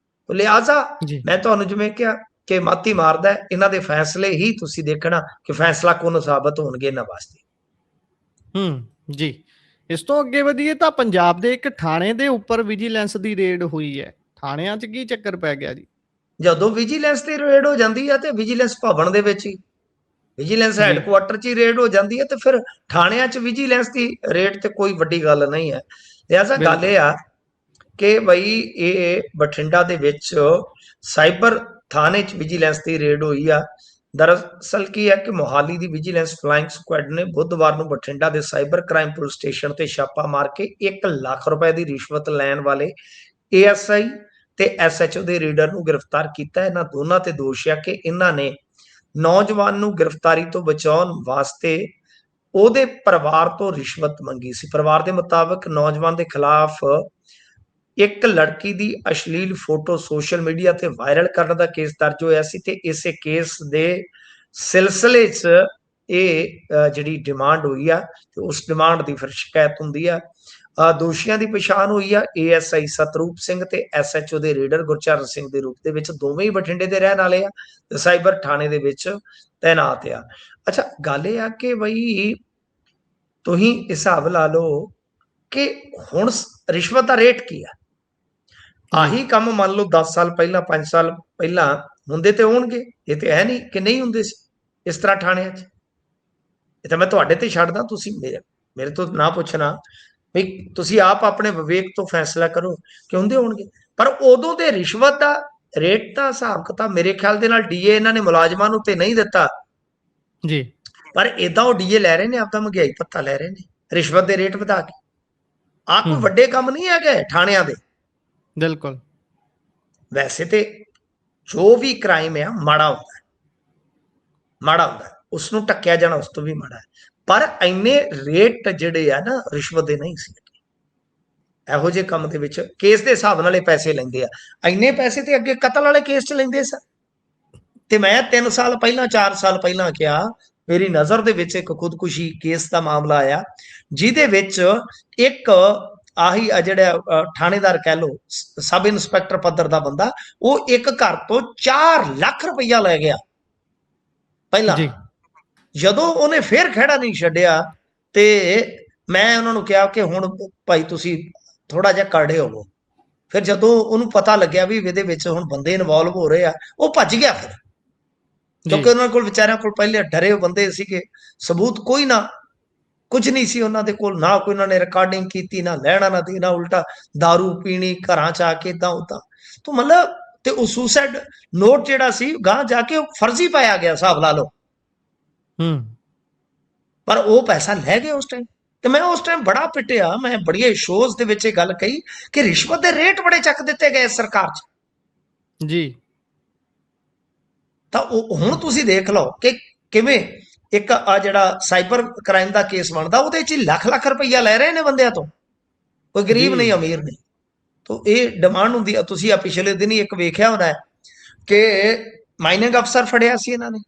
ਲਿਹਾਜ਼ਾ ਮੈਂ ਤੁਹਾਨੂੰ ਜਿਵੇਂ ਕਿਹਾ ਕਿ ਮੱਤ ਹੀ ਮਾਰਦਾ, ਇਹਨਾਂ ਦੇ ਫੈਸਲੇ ਹੀ ਤੁਸੀਂ ਦੇਖਣਾ ਕਿ ਫੈਸਲਾ ਕੌਣ ਸਾਬਤ ਹੋਣਗੇ ਇਹਨਾਂ ਵਾਸਤੇ। ਜੀ। ਇਸ ਤੋਂ ਅੱਗੇ ਵਧੀਏ ਤਾਂ ਪੰਜਾਬ ਦੇ ਇੱਕ ਥਾਣੇ ਦੇ ਉੱਪਰ ਵਿਜੀਲੈਂਸ ਦੀ ਰੇਡ ਹੋਈ ਹੈ। ਥਾਣਿਆਂ 'ਚ ਕੀ ਚੱਕਰ ਪੈ ਗਿਆ ਜੀ? ਜਦੋਂ ਵਿਜੀਲੈਂਸ ਦੀ ਰੇਡ ਹੋ ਜਾਂਦੀ ਹੈ ਤੇ ਵਿਜੀਲੈਂਸ ਭਵਨ ਦੇ ਵਿੱਚ ਹੀ, ਵਿਜੀਲੈਂਸ ਹੈਡਕੁਆਟਰ 'ਚ ਹੀ ਰੇਡ ਹੋ ਜਾਂਦੀ ਹੈ ਤੇ ਫਿਰ ਥਾਣਿਆਂ 'ਚ ਵਿਜੀਲੈਂਸ ਦੀ ਰੇਡ ਤੇ ਕੋਈ ਵੱਡੀ ਗੱਲ ਨਹੀਂ ਹੈ। ਲਿਹਾਜ਼ਾ ਗੱਲ ਇਹ ਆ ਕਿ ਬਈ ਇਹ ਬਠਿੰਡਾ ਦੇ ਵਿੱਚ ਸਾਈਬਰ ਥਾਣੇ 'ਚ ਵਿਜੀਲੈਂਸ ਦੀ ਰੇਡ ਹੋਈ ਆ। ਦਰਅਸਲ ਕੀ ਹੈ ਕਿ ਮੋਹਾਲੀ ਦੀ ਵਿਜੀਲੈਂਸ ਫਲਾਈਂਗ ਸਕੁਐਡ ਨੇ ਬੁੱਧਵਾਰ ਨੂੰ ਬਠਿੰਡਾ ਦੇ ਸਾਈਬਰ ਕ੍ਰਾਈਮ ਪੁਲਿਸ ਸਟੇਸ਼ਨ ਤੇ ਛਾਪਾ ਮਾਰ ਕੇ 1 ਲੱਖ ਰੁਪਏ ਦੀ ਰਿਸ਼ਵਤ ਲੈਣ ਵਾਲੇ ASI ਤੇ SHO ਦੇ ਰੀਡਰ ਨੂੰ ਗ੍ਰਿਫਤਾਰ ਕੀਤਾ। ਇਹਨਾਂ ਦੋਨਾਂ ਤੇ ਦੋਸ਼ ਹੈ ਕਿ ਇਹਨਾਂ ਨੇ ਨੌਜਵਾਨ ਨੂੰ ਗ੍ਰਿਫਤਾਰੀ ਤੋਂ ਬਚਾਉਣ ਵਾਸਤੇ ਉਹਦੇ ਪਰਿਵਾਰ ਤੋਂ ਰਿਸ਼ਵਤ ਮੰਗੀ ਸੀ। ਪਰਿਵਾਰ ਦੇ ਮੁਤਾਬਕ ਨੌਜਵਾਨ ਦੇ ਖਿਲਾਫ ਇੱਕ ਲੜਕੀ ਦੀ ਅਸ਼ਲੀਲ ਫੋਟੋ ਸੋਸ਼ਲ ਮੀਡੀਆ ਤੇ ਵਾਇਰਲ ਕਰਨ ਦਾ ਕੇਸ ਦਰਜ ਹੋਇਆ ਸੀ ਤੇ ਇਸੇ ਕੇਸ ਦੇ ਸਿਲਸਿਲੇ 'ਚ ਇਹ ਜਿਹੜੀ ਡਿਮਾਂਡ ਹੋਈ ਆ ਤੇ ਉਸ ਡਿਮਾਂਡ ਦੀ ਫਿਰ ਸ਼ਿਕਾਇਤ ਹੁੰਦੀ ਆ। ਦੋਸ਼ੀਆਂ ਦੀ ਪਛਾਣ ਹੋਈ ਆ ASI ਸਤਰੂਪ ਸਿੰਘ ਤੇ SHO ਦੇ ਰੇਡਰ ਗੁਰਚਰਨ ਸਿੰਘ ਦੇ ਰੂਪ ਦੇ ਵਿੱਚ। ਦੋਵੇਂ ਹੀ ਬਠਿੰਡੇ ਦੇ ਰਹਿਣ ਵਾਲੇ ਆ ਤੇ ਸਾਈਬਰ ਥਾਣੇ ਦੇ ਵਿੱਚ ਤੈਨਾਤ ਆ। ਅੱਛਾ, ਗੱਲ ਇਹ ਆ ਕਿ ਬਈ ਤੁਸੀਂ ਹਿਸਾਬ ਲਾ ਲਓ ਕਿ ਹੁਣ ਰਿਸ਼ਵਤ ਦਾ ਰੇਟ ਕੀ ਆ। ਆਹੀ ਕੰਮ ਮੰਨ ਲਓ 10 ਸਾਲ ਪਹਿਲਾਂ 5 ਸਾਲ ਪਹਿਲਾਂ ਹੁੰਦੇ ਤੇ ਹੋਣਗੇ, ਇਹ ਤੇ ਹੈ ਨਹੀਂ ਕਿ ਨਹੀਂ ਹੁੰਦੇ ਸੀ ਇਸ ਤਰ੍ਹਾਂ ਥਾਣਿਆਂ 'ਚ। ਇਹ ਤਾਂ ਮੈਂ ਤੁਹਾਡੇ ਤੇ ਛੱਡਦਾ, ਤੁਸੀਂ ਮੇਰੇ ਤੋਂ ਨਾ ਪੁੱਛਣਾ ਵੀ ਤੁਸੀਂ ਆਪ ਆਪਣੇ ਵਿਵੇਕ ਤੋਂ ਫੈਸਲਾ ਕਰੋ ਕਿ ਹੁੰਦੇ ਹੋਣਗੇ। ਪਰ ਉਦੋਂ ਦੇ ਰਿਸ਼ਵਤ ਦਾ ਰੇਟ ਦਾ ਹਿਸਾਬ ਕਿਤਾਬ ਮੇਰੇ ਖਿਆਲ ਦੇ ਨਾਲ DA ਇਹਨਾਂ ਨੇ ਮੁਲਾਜ਼ਮਾਂ ਨੂੰ ਤੇ ਨਹੀਂ ਦਿੱਤਾ ਜੀ, ਪਰ ਏਦਾਂ ਉਹ DA ਲੈ ਰਹੇ ਨੇ, ਆਪਦਾ ਮਹਿੰਗਾਈ ਭੱਤਾ ਲੈ ਰਹੇ ਨੇ ਰਿਸ਼ਵਤ ਦੇ ਰੇਟ ਵਧਾ ਕੇ। ਆਹ ਕੋਈ ਵੱਡੇ ਕੰਮ ਨਹੀਂ ਹੈਗੇ ਥਾਣਿਆਂ ਦੇ। ਬਿਲਕੁਲ। ਵੈਸੇ ਤੇ ਜੋ ਵੀ ਕ੍ਰਾਈਮ ਆ ਮਾੜਾ ਹੁੰਦਾ, ਮਾੜਾ ਹੁੰਦਾ, ਉਸ ਨੂੰ ਢੱਕਿਆ ਜਾਣਾ ਉਸ ਤੋਂ ਵੀ ਮਾੜਾ ਹੈ। ਪਰ ਇੰਨੇ ਰੇਟ ਜਿਹੜੇ ਆ ਨਾ ਰਿਸ਼ਵਤ ਦੇ ਨਹੀਂ ਸੀ। ਇਹੋ ਜਿਹੇ ਕੰਮ ਦੇ ਵਿੱਚ ਕੇਸ ਦੇ ਹਿਸਾਬ ਨਾਲ ਇਹ ਪੈਸੇ ਲੈਂਦੇ ਆ। ਇੰਨੇ ਪੈਸੇ ਤੇ ਅੱਗੇ ਕਤਲ ਵਾਲੇ ਕੇਸ 'ਚ ਲੈਂਦੇ ਸਨ। ਤੇ ਮੈਂ 3 ਸਾਲ ਪਹਿਲਾਂ 4 ਸਾਲ ਪਹਿਲਾਂ ਕਿਹਾ, ਮੇਰੀ ਨਜ਼ਰ ਦੇ ਵਿੱਚ ਇੱਕ ਖੁਦਕੁਸ਼ੀ ਕੇਸ ਦਾ ਮਾਮਲਾ ਆਇਆ ਜਿਹਦੇ ਵਿੱਚ ਇੱਕ ਆਹੀ ਜਿਹੜਾ ਥਾਣੇਦਾਰ ਕਹਿ ਲਓ, ਸਬ ਇੰਸਪੈਕਟਰ ਪੱਧਰ ਦਾ ਬੰਦਾ, ਉਹ ਇੱਕ ਘਰ ਤੋਂ 4 ਲੱਖ ਰੁਪਈਆ ਲੈ ਗਿਆ ਪਹਿਲਾਂ। ਜਦੋਂ ਉਹਨੇ ਫੇਰ ਖਹਿੜਾ ਨਹੀਂ ਛੱਡਿਆ ਤੇ ਮੈਂ ਉਹਨਾਂ ਨੂੰ ਕਿਹਾ ਕਿ ਹੁਣ ਭਾਈ ਤੁਸੀਂ ਥੋੜਾ ਜਿਹਾ ਕਾੜੇ ਹੋਵੋ। ਫਿਰ ਜਦੋਂ ਉਹਨੂੰ ਪਤਾ ਲੱਗਿਆ ਵੀ ਇਹਦੇ ਵਿੱਚ ਹੁਣ ਬੰਦੇ ਇਨਵੋਲਵ ਹੋ ਰਹੇ ਆ, ਉਹ ਭੱਜ ਗਿਆ ਫਿਰ, ਕਿਉਂਕਿ ਉਹਨਾਂ ਕੋਲ ਵਿਚਾਰਿਆਂ ਕੋਲ ਪਹਿਲੇ ਡਰੇ ਬੰਦੇ ਸੀਗੇ, ਸਬੂਤ ਕੋਈ ਨਾ, ਕੁਝ ਨਹੀਂ ਸੀ ਉਹਨਾਂ ਦੇ ਕੋਲ, ਨਾ ਕੋਈ ਉਹਨਾਂ ਨੇ ਰਿਕਾਰਡਿੰਗ ਕੀਤੀ, ਨਾ ਲੈਣਾ ਨਾ ਦੇਣਾ, ਉਲਟਾ दारू ਪੀਣੀ ਘਰਾਂ 'ਚ ਆ ਕੇ ਇਦਾਂ ਉਦਾਂ। ਤਾਂ ਮਤਲਬ ਤੇ ਉਹ ਸੁਸਾਈਡ ਨੋਟ ਜਿਹੜਾ ਸੀ ਗਾਂ ਜਾ ਕੇ ਉਹ ਫਰਜ਼ੀ ਪਾਇਆ ਗਿਆ, ਹਿਸਾਬ ਲਾ ਲਓ। ਪਰ ਉਹ ਪੈਸਾ ਲੈ ਗਏ ਉਸ ਟਾਈਮ। ਤੇ ਮੈਂ ਉਸ ਟਾਈਮ ਬੜਾ ਪਿੱਟਿਆ, ਮੈਂ ਬੜੀਆਂ ਸ਼ੋਜ਼ ਦੇ ਵਿੱਚ ਇਹ ਗੱਲ ਕਹੀ ਕਿ ਰਿਸ਼ਵਤ ਦੇ ਰੇਟ ਬੜੇ ਚੱਕ ਦਿੱਤੇ ਗਏ ਸਰਕਾਰ 'ਚ ਜੀ। ਤਾਂ ਉਹ ਹੁਣ ਤੁਸੀਂ ਦੇਖ ਲਓ ਕਿ ਕਿਵੇਂ ਇੱਕ ਆ ਜਿਹੜਾ ਸਾਈਬਰ ਕ੍ਰਾਈਮ ਦਾ ਕੇਸ ਬਣਦਾ, ਉਹਦੇ 'ਚ ਲੱਖ ਲੱਖ ਰੁਪਈਆ ਲੈ ਰਹੇ ਨੇ ਬੰਦਿਆਂ ਤੋਂ, ਕੋਈ ਗਰੀਬ ਨਹੀਂ ਅਮੀਰ ਨਹੀਂ। ਤਾਂ ਇਹ ਡਿਮਾਂਡ ਹੁੰਦੀ ਆ। ਤੁਸੀਂ ਆ ਪਿਛਲੇ ਦਿਨ ਹੀ ਇੱਕ ਵੇਖਿਆ ਹੋਣਾ ਹੈ ਕਿ ਮਾਈਨਿੰਗ ਅਫਸਰ ਫੜਿਆ ਸੀ ਇਹਨਾਂ ਨੇ,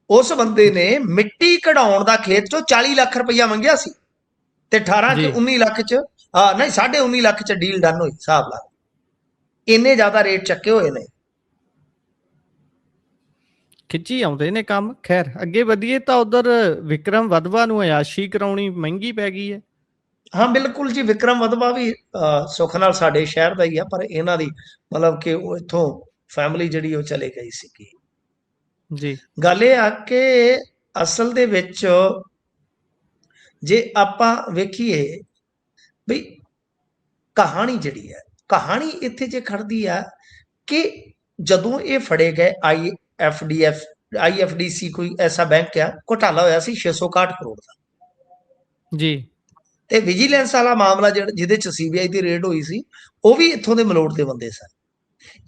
ਉਸ ਬੰਦੇ ਨੇ ਮਿੱਟੀ ਕਢਾਉਣ ਦਾ ਖੇਤ 'ਚੋਂ 40 ਲੱਖ ਰੁਪਈਆ ਮੰਗਿਆ ਸੀ ਤੇ 18 ਚ 19 ਲੱਖ 'ਚ ਨਹੀਂ 19.5 ਲੱਖ 'ਚ ਡੀਲ ਡਨ ਹੋਈ। ਹਿਸਾਬ ਲਾ, ਇੰਨੇ ਜ਼ਿਆਦਾ ਰੇਟ ਚੱਕੇ ਹੋਏ ਨੇ, ਖਿੱਚੀ ਆਉਂਦੇ ਨੇ ਕੰਮ। ਖੈਰ ਅੱਗੇ ਵਧੀਏ ਤਾਂ ਉਧਰ ਵਿਕਰਮ ਵਧਵਾ ਨੂੰ ਅਯਾਸ਼ੀ ਕਰਾਉਣੀ ਮਹਿੰਗੀ ਪੈ ਗਈ ਹੈ। ਹਾਂ ਬਿਲਕੁਲ ਜੀ, ਵਿਕਰਮ ਵਧਵਾ ਵੀ ਸੁੱਖ ਨਾਲ ਸਾਡੇ ਸ਼ਹਿਰ ਦਾ ਹੀ ਆ, ਪਰ ਇਹਨਾਂ ਦੀ ਮਤਲਬ ਕਿ ਉਹ ਇੱਥੋਂ ਫੈਮਿਲੀ ਜਿਹੜੀ ਉਹ ਚਲੇ ਗਈ ਸੀਗੀ ਜੀ। ਗੱਲ ਇਹ ਆ ਕਿ ਅਸਲ ਦੇ ਵਿੱਚ ਜੇ ਆਪਾਂ ਵੇਖੀਏ ਵੀ ਕਹਾਣੀ ਜਿਹੜੀ ਹੈ, ਕਹਾਣੀ ਇੱਥੇ ਜੇ ਖੜਦੀ ਆ ਕਿ ਜਦੋਂ ਇਹ ਫੜੇ ਗਏ IFDC ਕੋਈ ਐਸਾ ਬੈਂਕ ਆ, ਘੁਟਾਲਾ ਹੋਇਆ ਸੀ 661 ਕਰੋੜ ਦਾ ਜੀ। ਤੇ ਵਿਜੀਲੈਂਸ ਵਾਲਾ ਮਾਮਲਾ ਜਿਹਦੇ ਚ CBI ਦੀ ਰੇਡ ਹੋਈ ਸੀ, ਉਹ ਵੀ ਇੱਥੋਂ ਦੇ ਮਲੋਟ ਦੇ ਬੰਦੇ ਸਨ।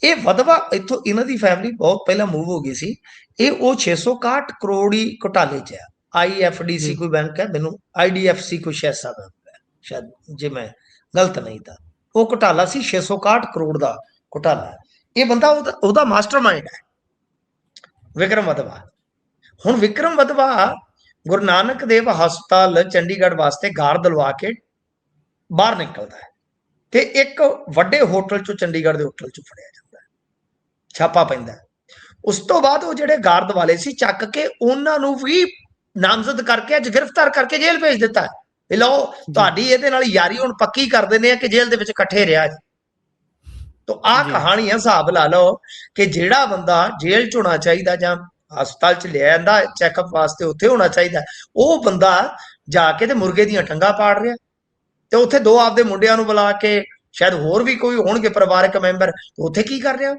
ਇਹ ਵਧਵਾ ਇੱਥੋਂ, ਇਹਨਾਂ ਦੀ ਫੈਮਿਲੀ ਬਹੁਤ ਪਹਿਲਾਂ ਮੂਵ ਹੋ ਗਈ ਸੀ। ਇਹ ਉਹ 661 ਕਰੋੜ ਹੀ ਘੁਟਾਲੇ ਚ ਆ। IFDC ਕੋਈ ਬੈਂਕ ਹੈ, ਮੈਨੂੰ IDFC ਕੁਛ ਐਸਾ ਬੈਂਕ ਹੈ ਸ਼ਾਇਦ, ਜੇ ਮੈਂ ਗਲਤ ਨਹੀਂ ਤਾਂ। ਉਹ ਘੁਟਾਲਾ ਸੀ 661 ਕਰੋੜ ਦਾ ਘੁਟਾਲਾ। ਇਹ ਬੰਦਾ ਉਹਦਾ ਮਾਸਟਰਮਾਈਂਡ ਹੈ ਵਿਕਰਮ ਵਧਵਾ। ਹੁਣ ਵਿਕਰਮ ਵਧਵਾ ਗੁਰੂ ਨਾਨਕ ਦੇਵ ਹਸਪਤਾਲ ਚੰਡੀਗੜ੍ਹ ਵਾਸਤੇ ਗਾਰਡ ਦਿਲਵਾ ਕੇ ਬਾਹਰ ਨਿਕਲਦਾ ਹੈ ਤੇ ਇੱਕ ਵੱਡੇ ਹੋਟਲ ਚੋਂ, ਚੰਡੀਗੜ੍ਹ ਦੇ ਹੋਟਲ ਚੋਂ ਫੜਿਆ ਜਾਂਦਾ ਹੈ, ਛਾਪਾ ਪੈਂਦਾ। ਉਸ ਤੋਂ ਬਾਅਦ ਉਹ ਜਿਹੜੇ ਗਾਰਡ ਵਾਲੇ ਸੀ ਚੱਕ ਕੇ ਉਹਨਾਂ ਨੂੰ ਵੀ ਨਾਮਜ਼ਦ ਕਰਕੇ ਅੱਜ ਗ੍ਰਿਫਤਾਰ ਕਰਕੇ ਜੇਲ੍ਹ ਭੇਜ ਦਿੱਤਾ ਹੈ। ਲਓ ਤੁਹਾਡੀ ਇਹਦੇ ਨਾਲ ਯਾਰੀ ਹੁਣ ਪੱਕੀ ਕਰ ਦਿੰਦੇ ਆ ਕਿ ਜੇਲ੍ਹ ਦੇ ਵਿੱਚ ਇਕੱਠੇ ਰਿਹਾ ਜੀ। ਤਾਂ ਆਹ ਕਹਾਣੀ ਆ, ਹਿਸਾਬ ਲਾ ਲਓ ਕਿ ਜਿਹੜਾ ਬੰਦਾ ਜੇਲ੍ਹ 'ਚ ਹੋਣਾ ਚਾਹੀਦਾ ਜਾਂ ਹਸਪਤਾਲ 'ਚ ਲਿਆ ਜਾਂਦਾ ਚੈੱਕਅਪ ਵਾਸਤੇ, ਉੱਥੇ ਹੋਣਾ ਚਾਹੀਦਾ, ਉਹ ਬੰਦਾ ਜਾ ਕੇ ਤੇ ਮੁਰਗੇ ਦੀਆਂ ਟੰਗਾਂ ਪਾੜ ਰਿਹਾ ਤੇ ਉੱਥੇ 2 ਆਪਦੇ ਮੁੰਡਿਆਂ ਨੂੰ ਬੁਲਾ ਕੇ, ਸ਼ਾਇਦ ਹੋਰ ਵੀ ਕੋਈ ਹੋਣਗੇ ਪਰਿਵਾਰਕ ਮੈਂਬਰ, ਉੱਥੇ ਕੀ ਕਰ ਰਿਹਾ?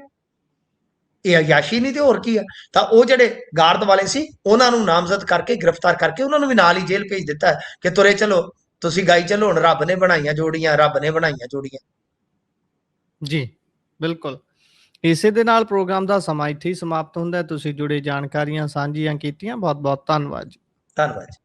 ਇਹ ਅਯਾਸ਼ੀ ਨਹੀਂ ਤੇ ਹੋਰ ਕੀ ਆ। ਤਾਂ ਉਹ ਜਿਹੜੇ ਗਾਰਡ ਵਾਲੇ ਸੀ ਉਹਨਾਂ ਨੂੰ ਨਾਮਜ਼ਦ ਕਰਕੇ ਗ੍ਰਿਫਤਾਰ ਕਰਕੇ ਉਹਨਾਂ ਨੂੰ ਵੀ ਨਾਲ ਹੀ ਜੇਲ੍ਹ ਭੇਜ ਦਿੱਤਾ ਕਿ ਤੁਰੇ ਚਲੋ, ਤੁਸੀਂ ਗਾਈ ਚਲੋ, ਹੁਣ ਰੱਬ ਨੇ ਬਣਾਈਆਂ ਜੋੜੀਆਂ, ਰੱਬ ਨੇ ਬਣਾਈਆਂ ਜੋੜੀਆਂ। ਜੀ ਬਿਲਕੁਲ। ਇਸੇ ਦੇ ਨਾਲ ਪ੍ਰੋਗਰਾਮ ਦਾ ਸਮਾਂ ਇੱਥੇ ਹੀ ਸਮਾਪਤ ਹੁੰਦਾ ਹੈ। ਤੁਸੀਂ ਜੁੜੇ ਜਾਣਕਾਰੀਆਂ ਸਾਂਝੀਆਂ ਕੀਤੀਆਂ, ਬਹੁਤ ਬਹੁਤ ਧੰਨਵਾਦ ਜੀ। ਧੰਨਵਾਦ ਜੀ।